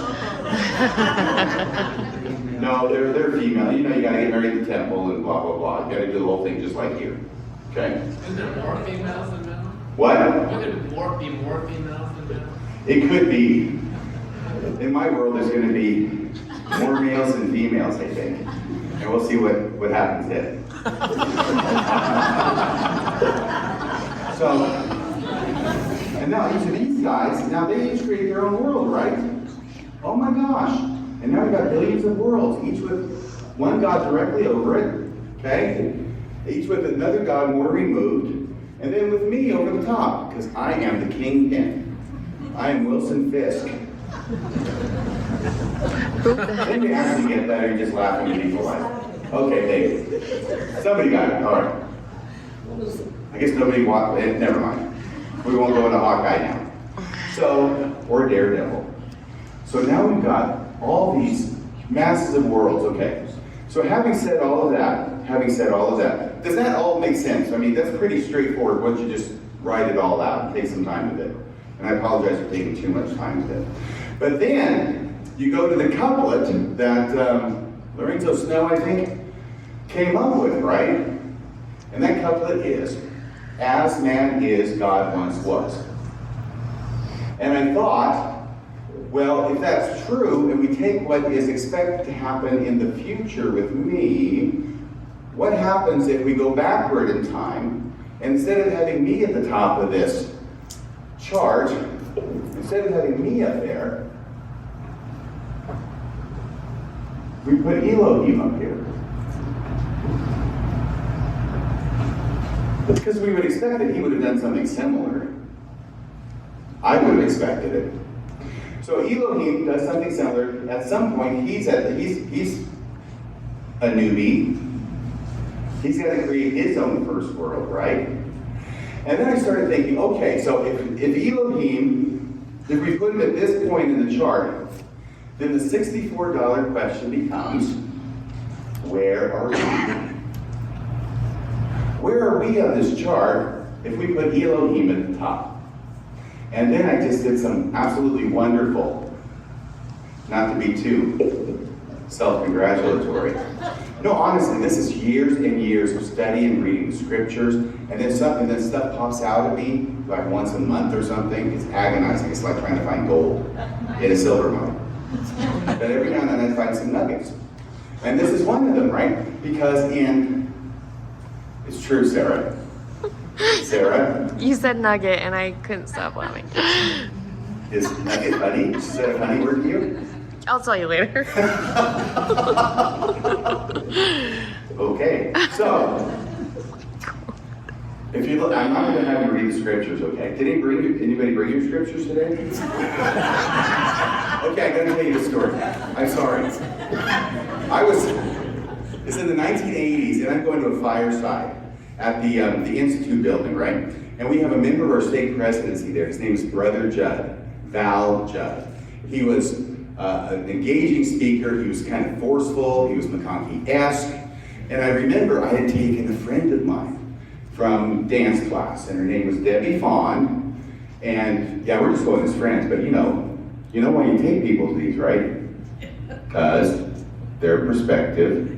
No, they're female. You know, you gotta get married at the temple and blah, blah, blah. You gotta do the whole thing just like here. Okay? Is there more females than men? What? Would there be more females than men? It could be. In my world, there's gonna be more males than females, I think. And we'll see what happens then. So, and now each of these guys, now they each create their own world, right? Oh my gosh. And now we've got billions of worlds, each with one God directly over it, okay? Each with another God more removed, and then with me over the top, because I am the kingpin. I am Wilson Fisk. Didn't you actually get that, or are you just laughing at me for life? Okay, David. Somebody got it, all right. I guess nobody walked, never mind. We won't go into Hawkeye now. So, or Daredevil. So now we've got all these masses of worlds, okay. So having said all of that, does that all make sense? I mean, that's pretty straightforward once you just write it all out and take some time with it. And I apologize for taking too much time with it. But then, you go to the couplet that Lorenzo Snow, I think, came up with, right? And that couplet is, as man is, God once was. And I thought, well, if that's true, and we take what is expected to happen in the future with me, what happens if we go backward in time, and instead of having me at the top of this chart, instead of having me up there, we put Elohim up here. Because we would expect that he would have done something similar. I would have expected it. So Elohim does something similar. At some point, he's a newbie. He's got to create his own first world, right? And then I started thinking, okay, so if Elohim, if we put him at this point in the chart, then the $64 question becomes, where are we? Where are we on this chart if we put Elohim at the top? And then I just did some absolutely wonderful, not to be too self-congratulatory. No, honestly, this is years and years of study and reading the scriptures, and then stuff pops out at me like once a month or something. It's agonizing. It's like trying to find gold in a silver mine. But every now and then I find some nuggets. And this is one of them, right? Because it's true, Sarah. Sarah? You said nugget and I couldn't stop laughing. Is nugget funny? She said a funny word to you? I'll tell you later. Okay, so if you look, I'm not going to have you read the scriptures, okay? Did anybody bring your scriptures today? Okay, I got to tell you the story. I'm sorry. It's in the 1980s, and I'm going to a fireside at the Institute building, right? And we have a member of our state presidency there. His name is Brother Judd, Val Judd. He was an engaging speaker. He was kind of forceful. He was McConkie-esque. And I remember I had taken a friend of mine from dance class, and her name was Debbie Fawn. And yeah, we're just going as friends, but you know why you take people to these, right? Because they're prospective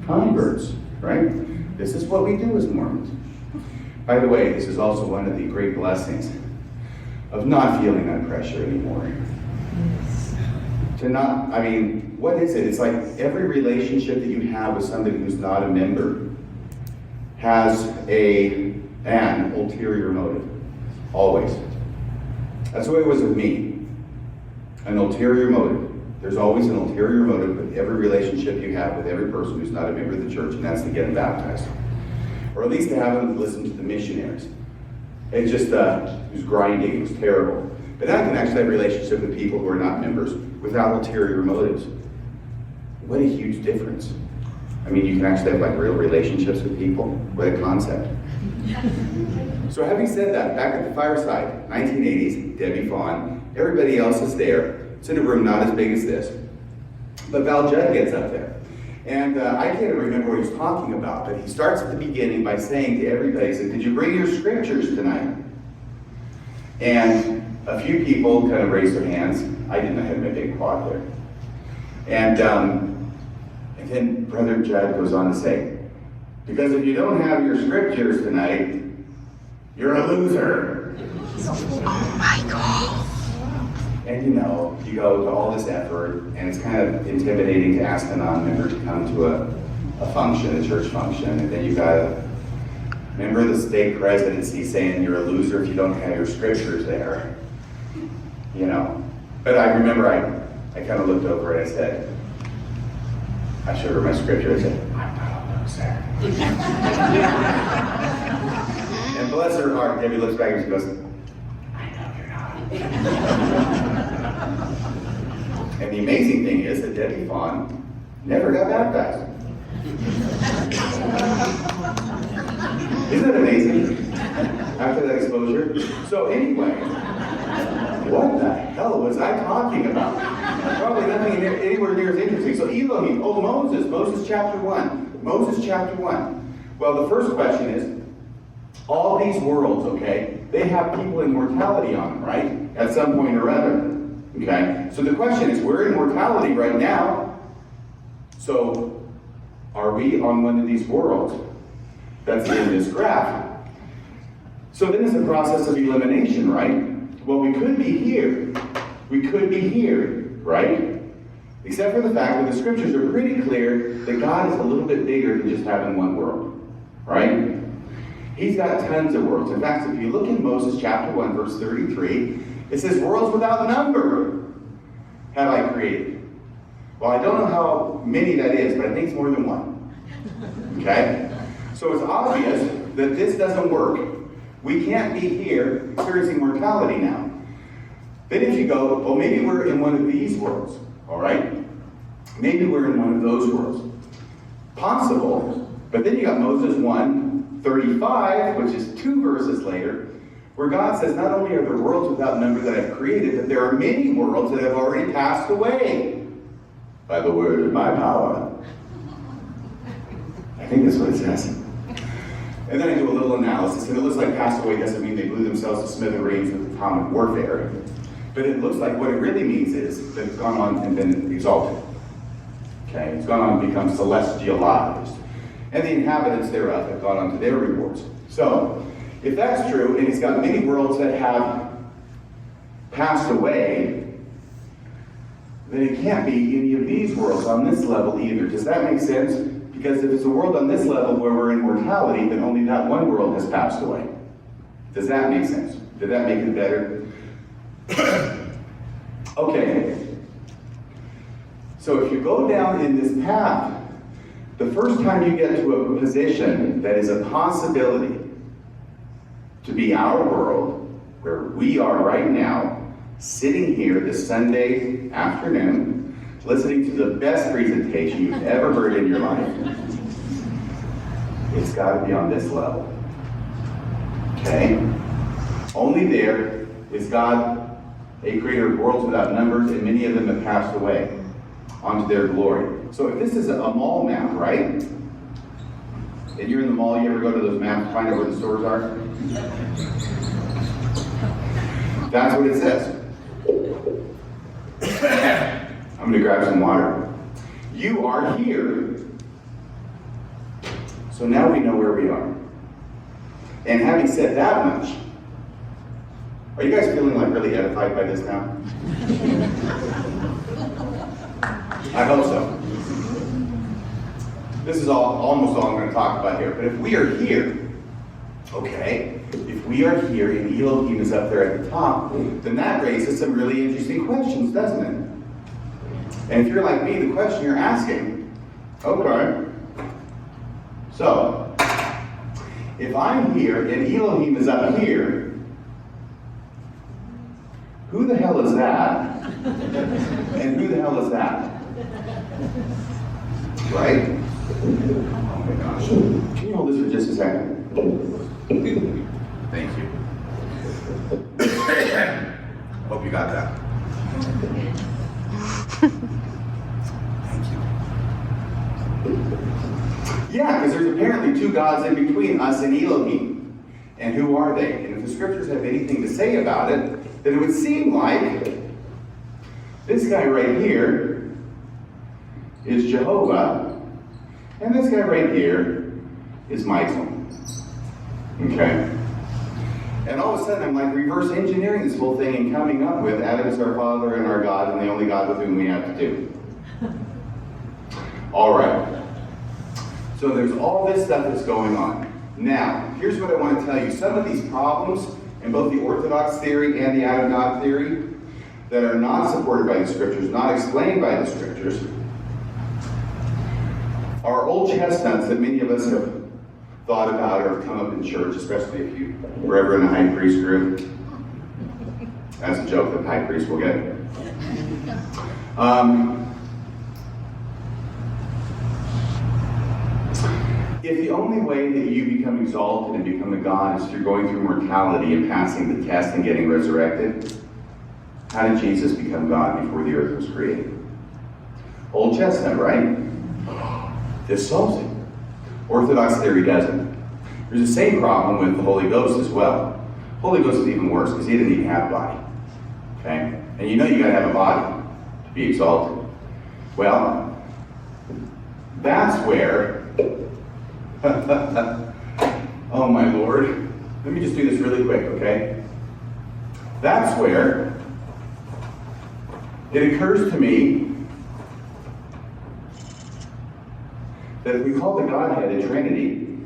converts, right? This is what we do as Mormons. By the way, this is also one of the great blessings of not feeling that pressure anymore. What is it? It's like every relationship that you have with somebody who's not a member has an ulterior motive. Always. That's the way it was with me. An ulterior motive. There's always an ulterior motive with every relationship you have with every person who's not a member of the church, and that's to get them baptized. Or at least to have them listen to the missionaries. It was grinding, it was terrible. But I can actually have a relationship with people who are not members without ulterior motives. What a huge difference. I mean, you can actually have like real relationships with people. What a concept. So having said that, back at the fireside, 1980s, Debbie Fawn, everybody else is there. It's in a room not as big as this. But Val Judd gets up there. And I can't remember what he's talking about, but he starts at the beginning by saying to everybody, he said, "Did you bring your scriptures tonight?" And a few people kind of raised their hands. I didn't. I had my big quad there. And then Brother Judd goes on to say, "Because if you don't have your scriptures tonight, you're a loser." Oh my God. And you go to all this effort, and it's kind of intimidating to ask a non-member to come to a function, a church function, and then you got a member of the state presidency saying you're a loser if you don't have your scriptures there. But I remember I kind of looked over and I said, I showed her my scripture. I said, I'm not almost there. And bless her heart, Debbie looks back and she goes, I know you're not. And the amazing thing is that Debbie Fawn never got baptized. Isn't that amazing? After that exposure. So anyway, what the hell was I talking about? Probably nothing anywhere near as interesting. So Elohim, Moses chapter 1. Moses chapter 1. Well, the first question is, all these worlds, okay, they have people in mortality on them, right? At some point or other. Okay? So the question is, we're in mortality right now. So are we on one of these worlds? That's in this graph. So then it's a process of elimination, right? Well, we could be here. We could be here, right? Except for the fact that the scriptures are pretty clear that God is a little bit bigger than just having one world, right? He's got tons of worlds. In fact, if you look in Moses chapter 1, verse 33, it says, worlds without number have I created. Well, I don't know how many that is, but I think it's more than one. Okay? So it's obvious that this doesn't work. We can't be here experiencing mortality now. Then if you go, well, maybe we're in one of these worlds, all right? Maybe we're in one of those worlds. Possible, but then you got Moses 1:35, which is 2 verses later, where God says, not only are there worlds without number that I've created, but there are many worlds that have already passed away by the word of my power. I think that's what it says. And then I do a little analysis, and it looks like passed away doesn't mean they blew themselves to smithereens with atomic warfare. But it looks like what it really means is that it's gone on and been exalted. Okay? It's gone on and become celestialized. And the inhabitants thereof have gone on to their rewards. So, if that's true, and he's got many worlds that have passed away, then it can't be any of these worlds on this level either. Does that make sense? Because if it's a world on this level where we're in mortality, then only that one world has passed away. Does that make sense? Did that make it better? Okay. So if you go down in this path, the first time you get to a position that is a possibility to be our world, where we are right now, sitting here this Sunday afternoon, listening to the best presentation you've ever heard in your life, it's got to be on this level. Okay? Only there is God, a creator of worlds without numbers, and many of them have passed away onto their glory. So if this is a mall map, right? And you're in the mall, you ever go to those maps to find out where the stores are? That's what it says. I'm going to grab some water. You are here. So now we know where we are. And having said that much, are you guys feeling like really edified by this now? I hope so. This is almost all I'm going to talk about here. But if we are here, okay, if we are here and Elohim is up there at the top, then that raises some really interesting questions, doesn't it? And if you're like me, the question you're asking, okay, so, if I'm here and Elohim is up here, who the hell is that? And who the hell is that? Right? Oh my gosh. Can you hold this for just a second? Thank you. Hope you got that. Thank you. Yeah, because there's apparently two gods in between us and Elohim. And who are they? And if the scriptures have anything to say about it, then it would seem like this guy right here is Jehovah, and this guy right here is Michael. Okay? And all of a sudden I'm like reverse engineering this whole thing and coming up with Adam is our Father and our God and the only God with whom we have to do. All right. So there's all this stuff that's going on. Now, here's what I want to tell you. Some of these problems in both the Orthodox theory and the out-of-God theory that are not supported by the scriptures, not explained by the scriptures, are old chestnuts that many of us have thought about or have come up in church, especially if you were ever in a high priest group. That's a joke that high priest will get. If the only way that you become exalted and become a God is through going through mortality and passing the test and getting resurrected, how did Jesus become God before the earth was created? Old chestnut, right? This solves it. Orthodox theory doesn't. There's the same problem with the Holy Ghost as well. Holy Ghost is even worse because he didn't even have a body. Okay? And you know you gotta have a body to be exalted. Well, that's where oh my Lord. Let me just do this really quick, okay? That's where it occurs to me that if we call the Godhead a Trinity,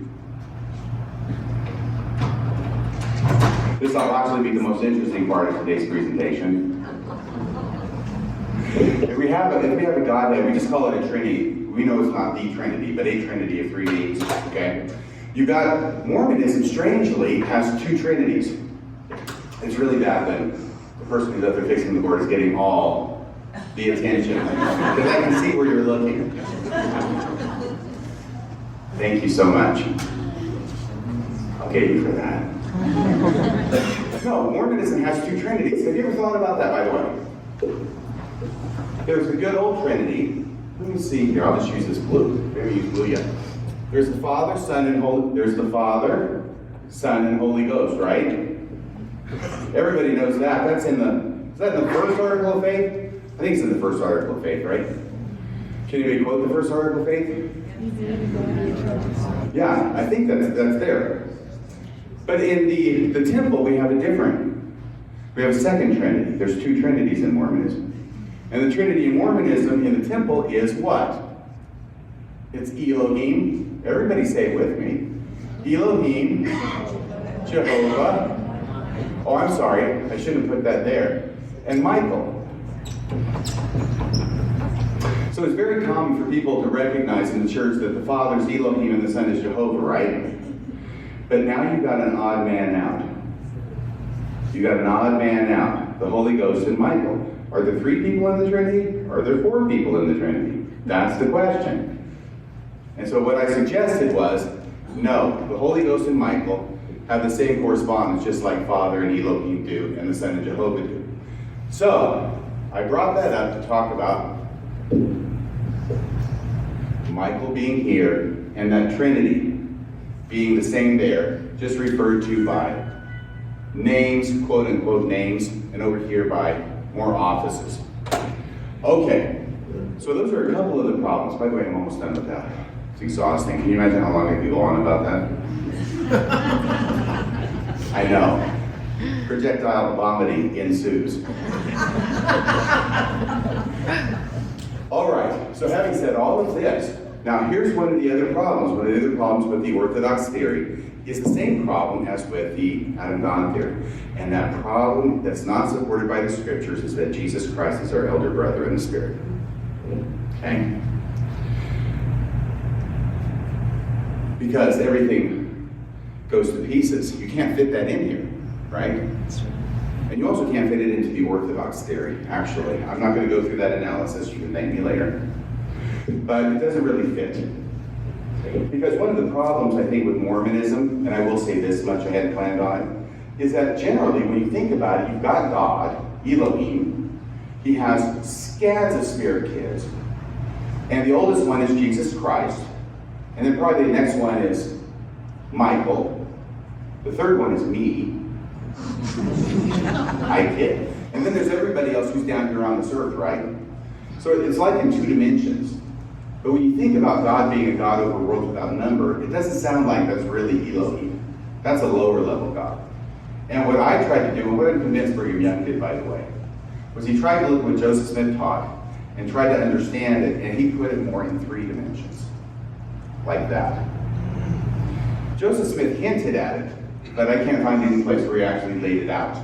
this will actually be the most interesting part of today's presentation. If we have a Godhead, we just call it a Trinity. We know it's not the Trinity, but a Trinity of three beings, okay? You got, Mormonism strangely has two Trinities. It's really bad when the person who's up there fixing the board is getting all the attention. Because I can see where you're looking. Thank you so much. I'll get you for that. No, Mormonism has two Trinities. Have you ever thought about that, by the way? There's the good old Trinity. Let me see here. I'll just use this blue. Maybe use blue yet. There's the Father, Son, and Holy. There's the Father, Son, and Holy Ghost, right? Everybody knows that. That's in the. Is that in the first article of faith? I think it's in the first article of faith, right? Can anybody quote the first article of faith? Yeah, I think that's there. But in the temple, we have a second Trinity. There's two Trinities in Mormonism. And the Trinity in Mormonism in the temple is what? It's Elohim. Everybody say it with me. Elohim, Jehovah. Oh, I'm sorry. I shouldn't have put that there. And Michael. So it's very common for people to recognize in the church that the Father is Elohim and the Son is Jehovah, right? But now you've got an odd man out. You've got an odd man out. The Holy Ghost and Michael. Are there three people in the Trinity? Or are there four people in the Trinity? That's the question. And so what I suggested was, no, the Holy Ghost and Michael have the same correspondence, just like Father and Elohim do, and the Son and Jehovah do. So, I brought that up to talk about Michael being here, and that Trinity being the same there, just referred to by names, quote-unquote names, and over here by more offices. Okay, so those are a couple of the problems. By the way, I'm almost done with that. It's exhausting. Can you imagine how long I could go on about that? I know. Projectile vomiting ensues. All right, so having said all of this, now here's one of the other problems. One of the other problems with the Orthodox theory is the same problem as with the Adam-God theory. And that problem that's not supported by the scriptures is that Jesus Christ is our elder brother in the Spirit. Okay? Because everything goes to pieces. You can't fit that in here, right? And you also can't fit it into the Orthodox theory, actually. I'm not going to go through that analysis. You can thank me later. But it doesn't really fit. Because one of the problems, I think, with Mormonism, and I will say this much, I hadn't planned on it, is that generally, when you think about it, you've got God, Elohim. He has scads of spirit kids. And the oldest one is Jesus Christ. And then probably the next one is Michael. The third one is me. I kid. And then there's everybody else who's down here on this earth, right? So it's like in two dimensions. But when you think about God being a God over a world without number, it doesn't sound like that's really Elohim. That's a lower level God. And what I tried to do, and what I'm convinced Brigham Young did, by the way, was he tried to look at what Joseph Smith taught and tried to understand it, and he put it more in three dimensions. Like that. Joseph Smith hinted at it, but I can't find any place where he actually laid it out.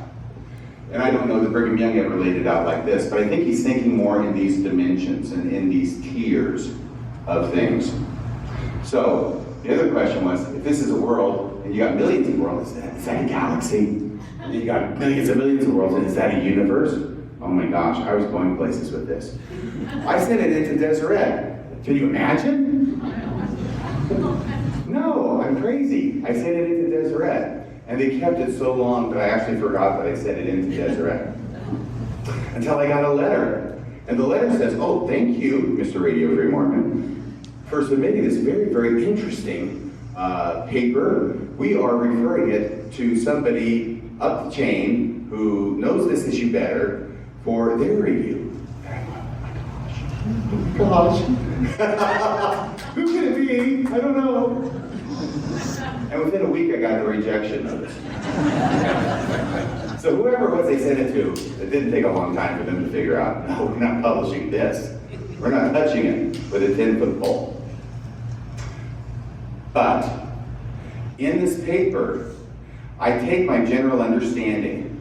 And I don't know that Brigham Young ever laid it out like this, but I think he's thinking more in these dimensions and in these tiers of things. So the other question was, if this is a world, and you got millions of worlds, is that a galaxy? And you got millions of worlds, and is that a universe? Oh my gosh, I was going places with this. I sent it into Deseret. Can you imagine? No, I'm crazy. I sent it into Deseret. And they kept it so long that I actually forgot that I sent it into Deseret. Until I got a letter. And the letter says, oh, thank you, Mr. Radio Free Mormon, for submitting this very, very interesting paper. We are referring it to somebody up the chain who knows this issue better for their review. Gosh. Who could it be? I don't know. And within a week, I got the rejection notice. So whoever it was they sent it to, it didn't take a long time for them to figure out, no, we're not publishing this. We're not touching it with a 10-foot pole. But in this paper, I take my general understanding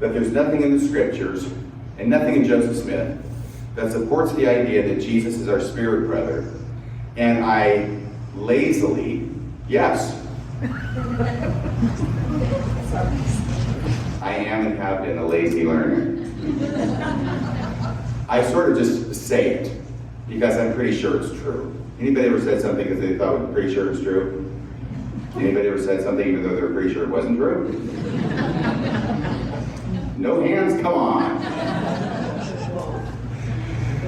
that there's nothing in the scriptures and nothing in Joseph Smith that supports the idea that Jesus is our spirit brother. And I lazily, yes, I am and have been a lazy learner. I sort of just say it because I'm pretty sure it's true. Anybody ever said something because they thought was pretty sure it's true? Anybody ever said something even though they were pretty sure it wasn't true? No hands, come on.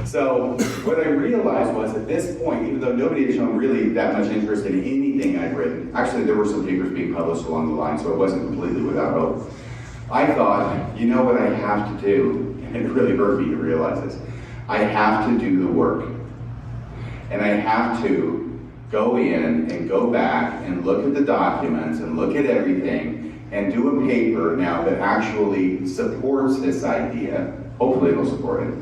So what I realized was at this point, even though nobody had shown really that much interest in anything I'd written, actually there were some papers being published along the line, so it wasn't completely without hope. I thought, you know what I have to do, and it really hurt me to realize this, I have to do the work. And I have to go in and go back and look at the documents and look at everything and do a paper now that actually supports this idea, hopefully it'll support it,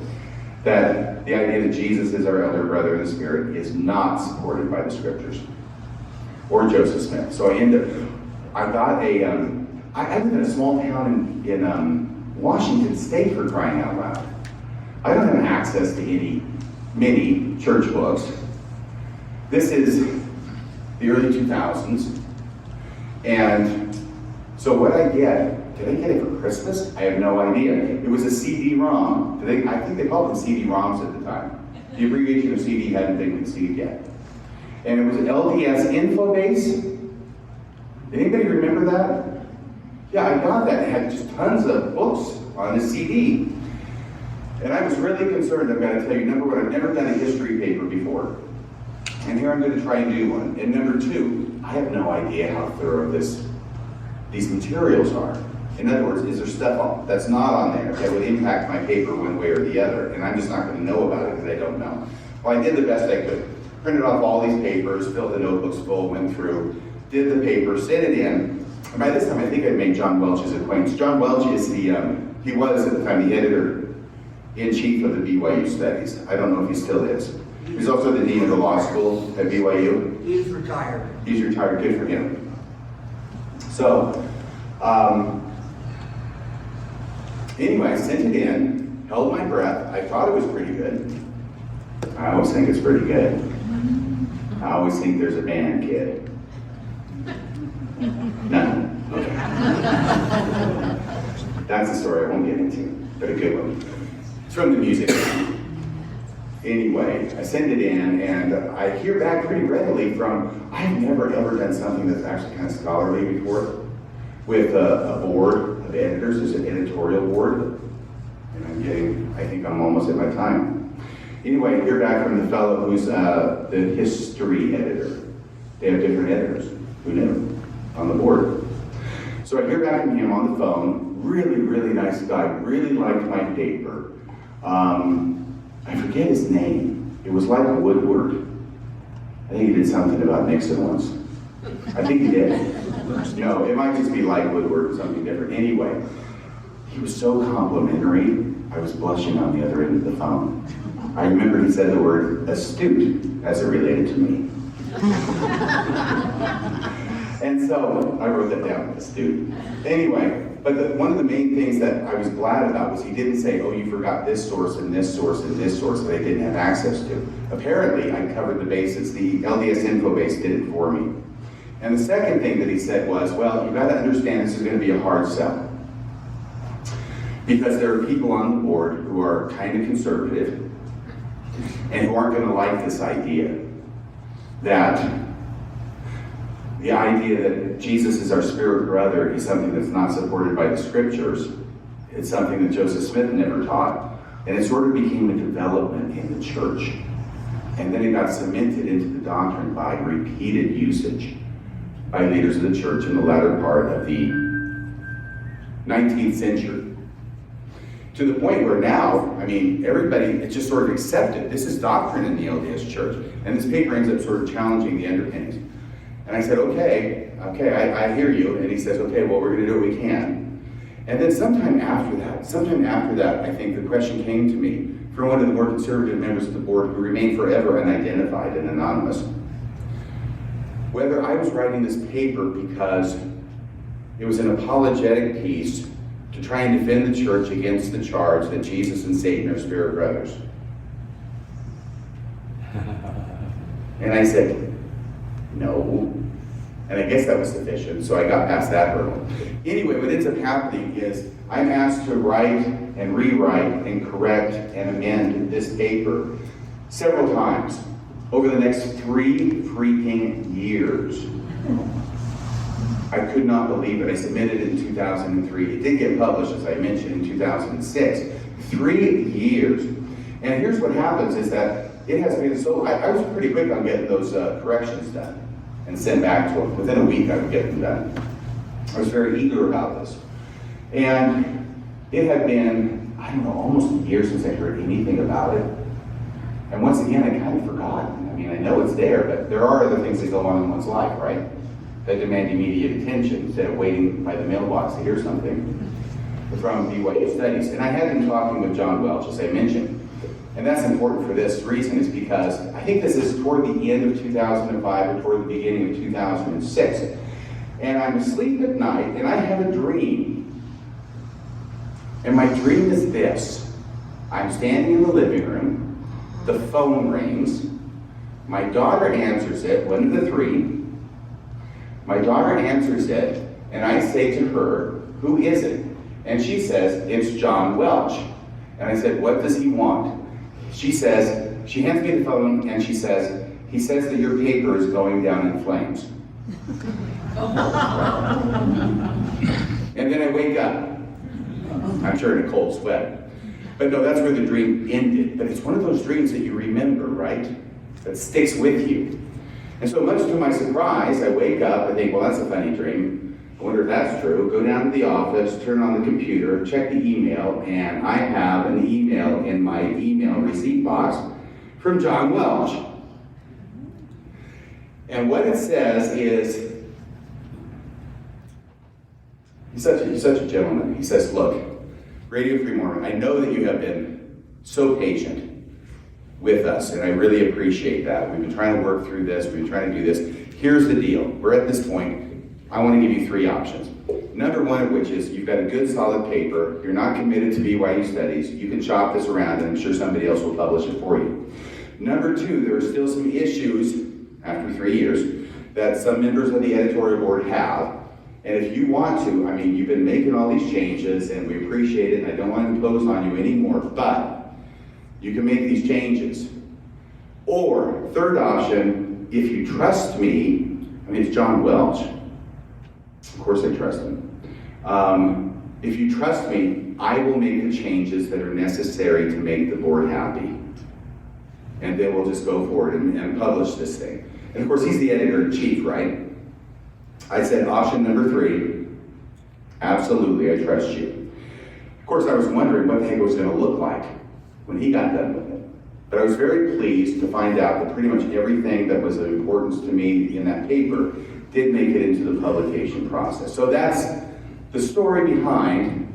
that the idea that Jesus is our elder brother in the spirit is not supported by the scriptures or Joseph Smith. So I got I live in a small town in Washington State, for crying out loud. I don't have access to many church books. This is the early 2000s. And so what I get, did I get it for Christmas? I have no idea. It was a CD-ROM. I think they called them CD-ROMs at the time. The abbreviation of CD hadn't been conceived yet. And it was an LDS Infobase. Did anybody remember that? Yeah, I got that. It had just tons of books on the CD. And I was really concerned, I've got to tell you, number one, I've never done a history paper before. And here I'm going to try and do one. And number two, I have no idea how thorough these materials are. In other words, is there stuff that's not on there that would impact my paper one way or the other? And I'm just not going to know about it because I don't know. Well, I did the best I could. Printed off all these papers, filled the notebooks full, went through, did the paper, sent it in. And by this time, I think I'd made John Welch's acquaintance. John Welch is he was at the time the editor-in-chief of the BYU-Studies. I don't know if he still is. He's also the dean of the law school at BYU. He's retired. He's retired, good for him. So, anyway, I sent it in, held my breath. I thought it was pretty good. I always think it's pretty good. I always think there's a band kid. No? Okay. That's a story I won't get into, but a good one. It's from the music. Anyway, I send it in, and I hear back pretty readily from, I've never ever done something that's actually kind of scholarly before, with a board of editors. There's an editorial board, and I think I'm almost at my time. Anyway, I hear back from the fellow who's the history editor. They have different editors. Who knew? On the board. So I hear back from him on the phone. Really, really nice guy. Really liked my paper. I forget his name. It was like Woodward. I think he did something about Nixon once. I think he did. No, it might just be like Woodward or something different. Anyway, he was so complimentary, I was blushing on the other end of the phone. I remember he said the word astute as it related to me. And so I wrote that down with a student. Anyway, but one of the main things that I was glad about was he didn't say, oh, you forgot this source and this source and this source that I didn't have access to. Apparently, I covered the bases. The LDS info base did it for me. And the second thing that he said was, well, you've got to understand this is going to be a hard sell. Because there are people on the board who are kind of conservative and who aren't going to like this idea that the idea that Jesus is our spirit brother is something that's not supported by the scriptures. It's something that Joseph Smith never taught. And it sort of became a development in the church. And then it got cemented into the doctrine by repeated usage by leaders of the church in the latter part of the 19th century. To the point where now, I mean, everybody, it's just sort of accepted. This is doctrine in the LDS church. And this paper ends up sort of challenging the underpinnings. And I said, okay, I hear you. And he says, okay, well, we're going to do what we can. And then sometime after that, I think the question came to me from one of the more conservative members of the board who remained forever unidentified and anonymous, whether I was writing this paper because it was an apologetic piece to try and defend the church against the charge that Jesus and Satan are spirit brothers. And I said, no. And I guess that was sufficient, so I got past that hurdle. Anyway, what ends up happening is I'm asked to write and rewrite and correct and amend this paper several times over the next 3 freaking years. I could not believe it. I submitted it in 2003. It did get published, as I mentioned, in 2006. 3 years. And here's what happens is that it has been so, I was pretty quick on getting those corrections done and sent back to them. Within a week, I would get them done. I was very eager about this. And it had been, I don't know, almost a year since I heard anything about it. And once again, I kind of forgot. I mean, I know it's there, but there are other things that go on in one's life, right? That demand immediate attention instead of waiting by the mailbox to hear something from BYU-Studies. And I had been talking with John Welch, as I mentioned. And that's important for this reason, is because I think this is toward the end of 2005 or toward the beginning of 2006. And I'm asleep at night, and I have a dream. And my dream is this. I'm standing in the living room. The phone rings. My daughter answers it, one of the three. My daughter answers it, and I say to her, who is it? And she says, it's John Welch. And I said, what does he want? She says, she hands me the phone, and she says, he says that your paper is going down in flames. And then I wake up. I'm sure in a cold sweat. But no, that's where the dream ended. But it's one of those dreams that you remember, right? That sticks with you. And so much to my surprise, I wake up, I think, well, that's a funny dream. I wonder if that's true. Go down to the office, turn on the computer, check the email, and I have an email in my email receipt box from John Welch. And what it says is, he's such a gentleman. He says, look, Radio Free Mormon, I know that you have been so patient with us, and I really appreciate that. We've been trying to work through this. We've been trying to do this. Here's the deal. We're at this point. I want to give you 3 options. Number one of which is you've got a good solid paper. You're not committed to BYU-Studies. You can shop this around, and I'm sure somebody else will publish it for you. Number 2, there are still some issues after 3 years that some members of the editorial board have. And if you want to, I mean, you've been making all these changes, and we appreciate it, and I don't want to impose on you anymore, but you can make these changes. Or, third option, if you trust me, I mean, it's John Welch. Of course I trust him. If you trust me, I will make the changes that are necessary to make the board happy. And then we'll just go forward and publish this thing. And of course, he's the editor-in-chief, right? I said option number 3, absolutely, I trust you. Of course, I was wondering what the heck it was going to look like when he got done with it. But I was very pleased to find out that pretty much everything that was of importance to me in that paper did make it into the publication process. So that's the story behind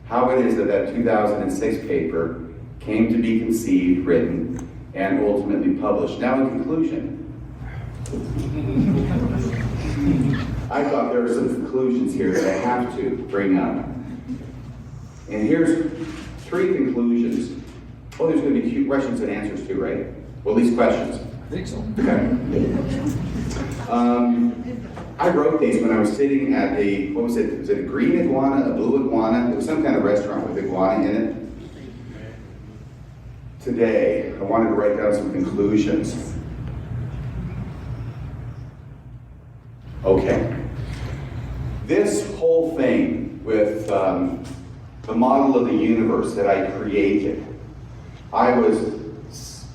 how it is that that 2006 paper came to be conceived, written, and ultimately published. Now in conclusion, I thought there were some conclusions here that I have to bring up. And here's 3 conclusions. Oh, there's going to be questions and answers too, right? Well, at least questions. I think so. Okay. I wrote these when I was sitting at a, what was it? Was it a green iguana, a blue iguana? It was some kind of restaurant with iguana in it. Today, I wanted to write down some conclusions. Okay. This whole thing with the model of the universe that I created, I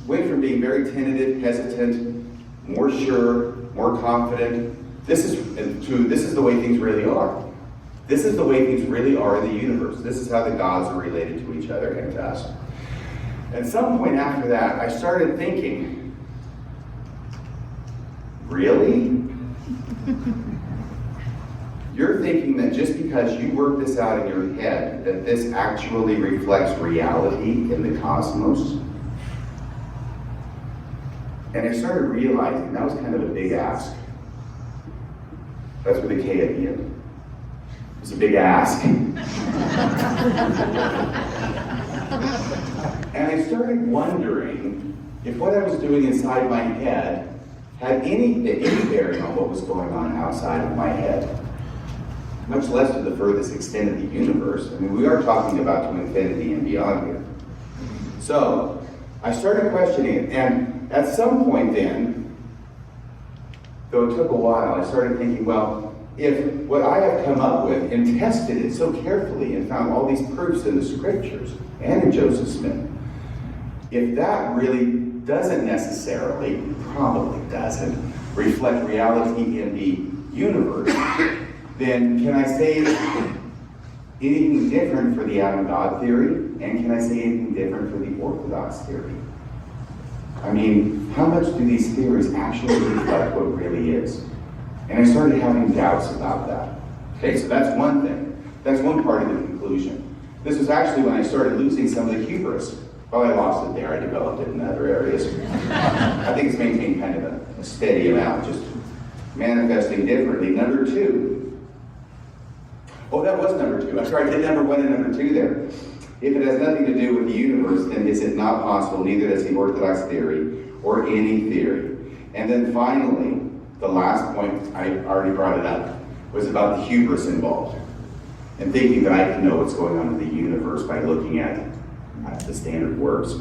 went from being very tentative, hesitant, more sure, more confident. This is the way things really are. This is the way things really are in the universe. This is how the gods are related to each other and to us. At some point after that, I started thinking, really? You're thinking that just because you work this out in your head, that this actually reflects reality in the cosmos? And I started realizing that was kind of a big ask. That's with a K at the end. It's a big ask. And I started wondering if what I was doing inside my head had any bearing on what was going on outside of my head, much less to the furthest extent of the universe. I mean, we are talking about to infinity and beyond here. So I started questioning it, and at some point then, though it took a while, I started thinking, well, if what I have come up with and tested it so carefully and found all these proofs in the scriptures and in Joseph Smith, if that really doesn't necessarily, probably doesn't, reflect reality in the universe, then can I say anything different for the Adam God theory? And can I say anything different for the Orthodox theory? I mean, how much do these theories actually reflect what really is? And I started having doubts about that. Okay, so that's one thing. That's one part of the conclusion. This was actually when I started losing some of the hubris. Well, I lost it there. I developed it in other areas. I think it's maintained kind of a steady amount, just manifesting differently. Number 2. Oh, that was number 2. I'm sorry, I did number 1 and number 2 there. If it has nothing to do with the universe, then is it not possible, neither does the Orthodox theory or any theory. And then finally, the last point, I already brought it up, was about the hubris involved. And thinking that I can know what's going on in the universe by looking at the standard works.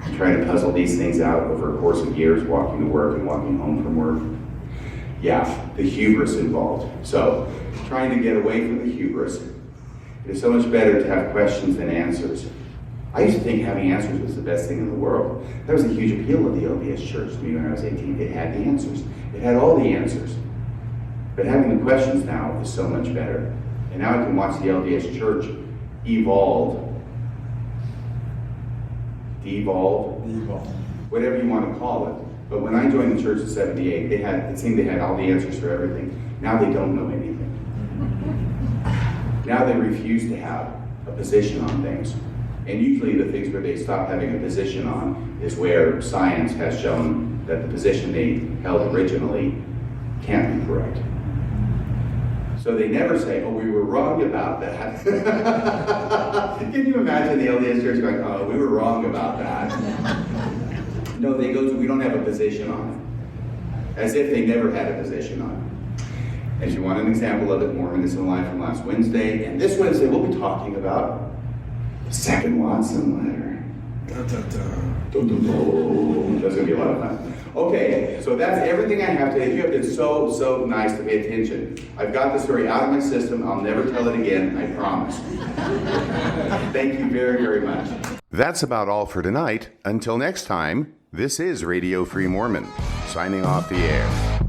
And trying to puzzle these things out over a course of years, walking to work and walking home from work. Yeah, the hubris involved. So, trying to get away from the hubris. It is so much better to have questions than answers. I used to think having answers was the best thing in the world. That was a huge appeal of the LDS Church to me when I was 18. It had the answers. It had all the answers. But having the questions now is so much better. And now I can watch the LDS Church evolve, devolve, whatever you want to call it. But when I joined the church in 78, it seemed they had all the answers for everything. Now they don't know anything. Now they refuse to have a position on things. And usually the things where they stop having a position on is where science has shown that the position they held originally can't be correct. So they never say, oh, we were wrong about that. Can you imagine the LDS Church going, oh, we were wrong about that? No, they go to, we don't have a position on it. As if they never had a position on it. As you want an example of it, Mormonism Live from last Wednesday. And this Wednesday we'll be talking about the second Watson letter. That's going to be a lot of fun. Okay, so that's everything I have today. You have been so nice to pay attention. I've got the story out of my system. I'll never tell it again, I promise. Thank you very, very much. That's about all for tonight. Until next time, this is Radio Free Mormon, signing off the air.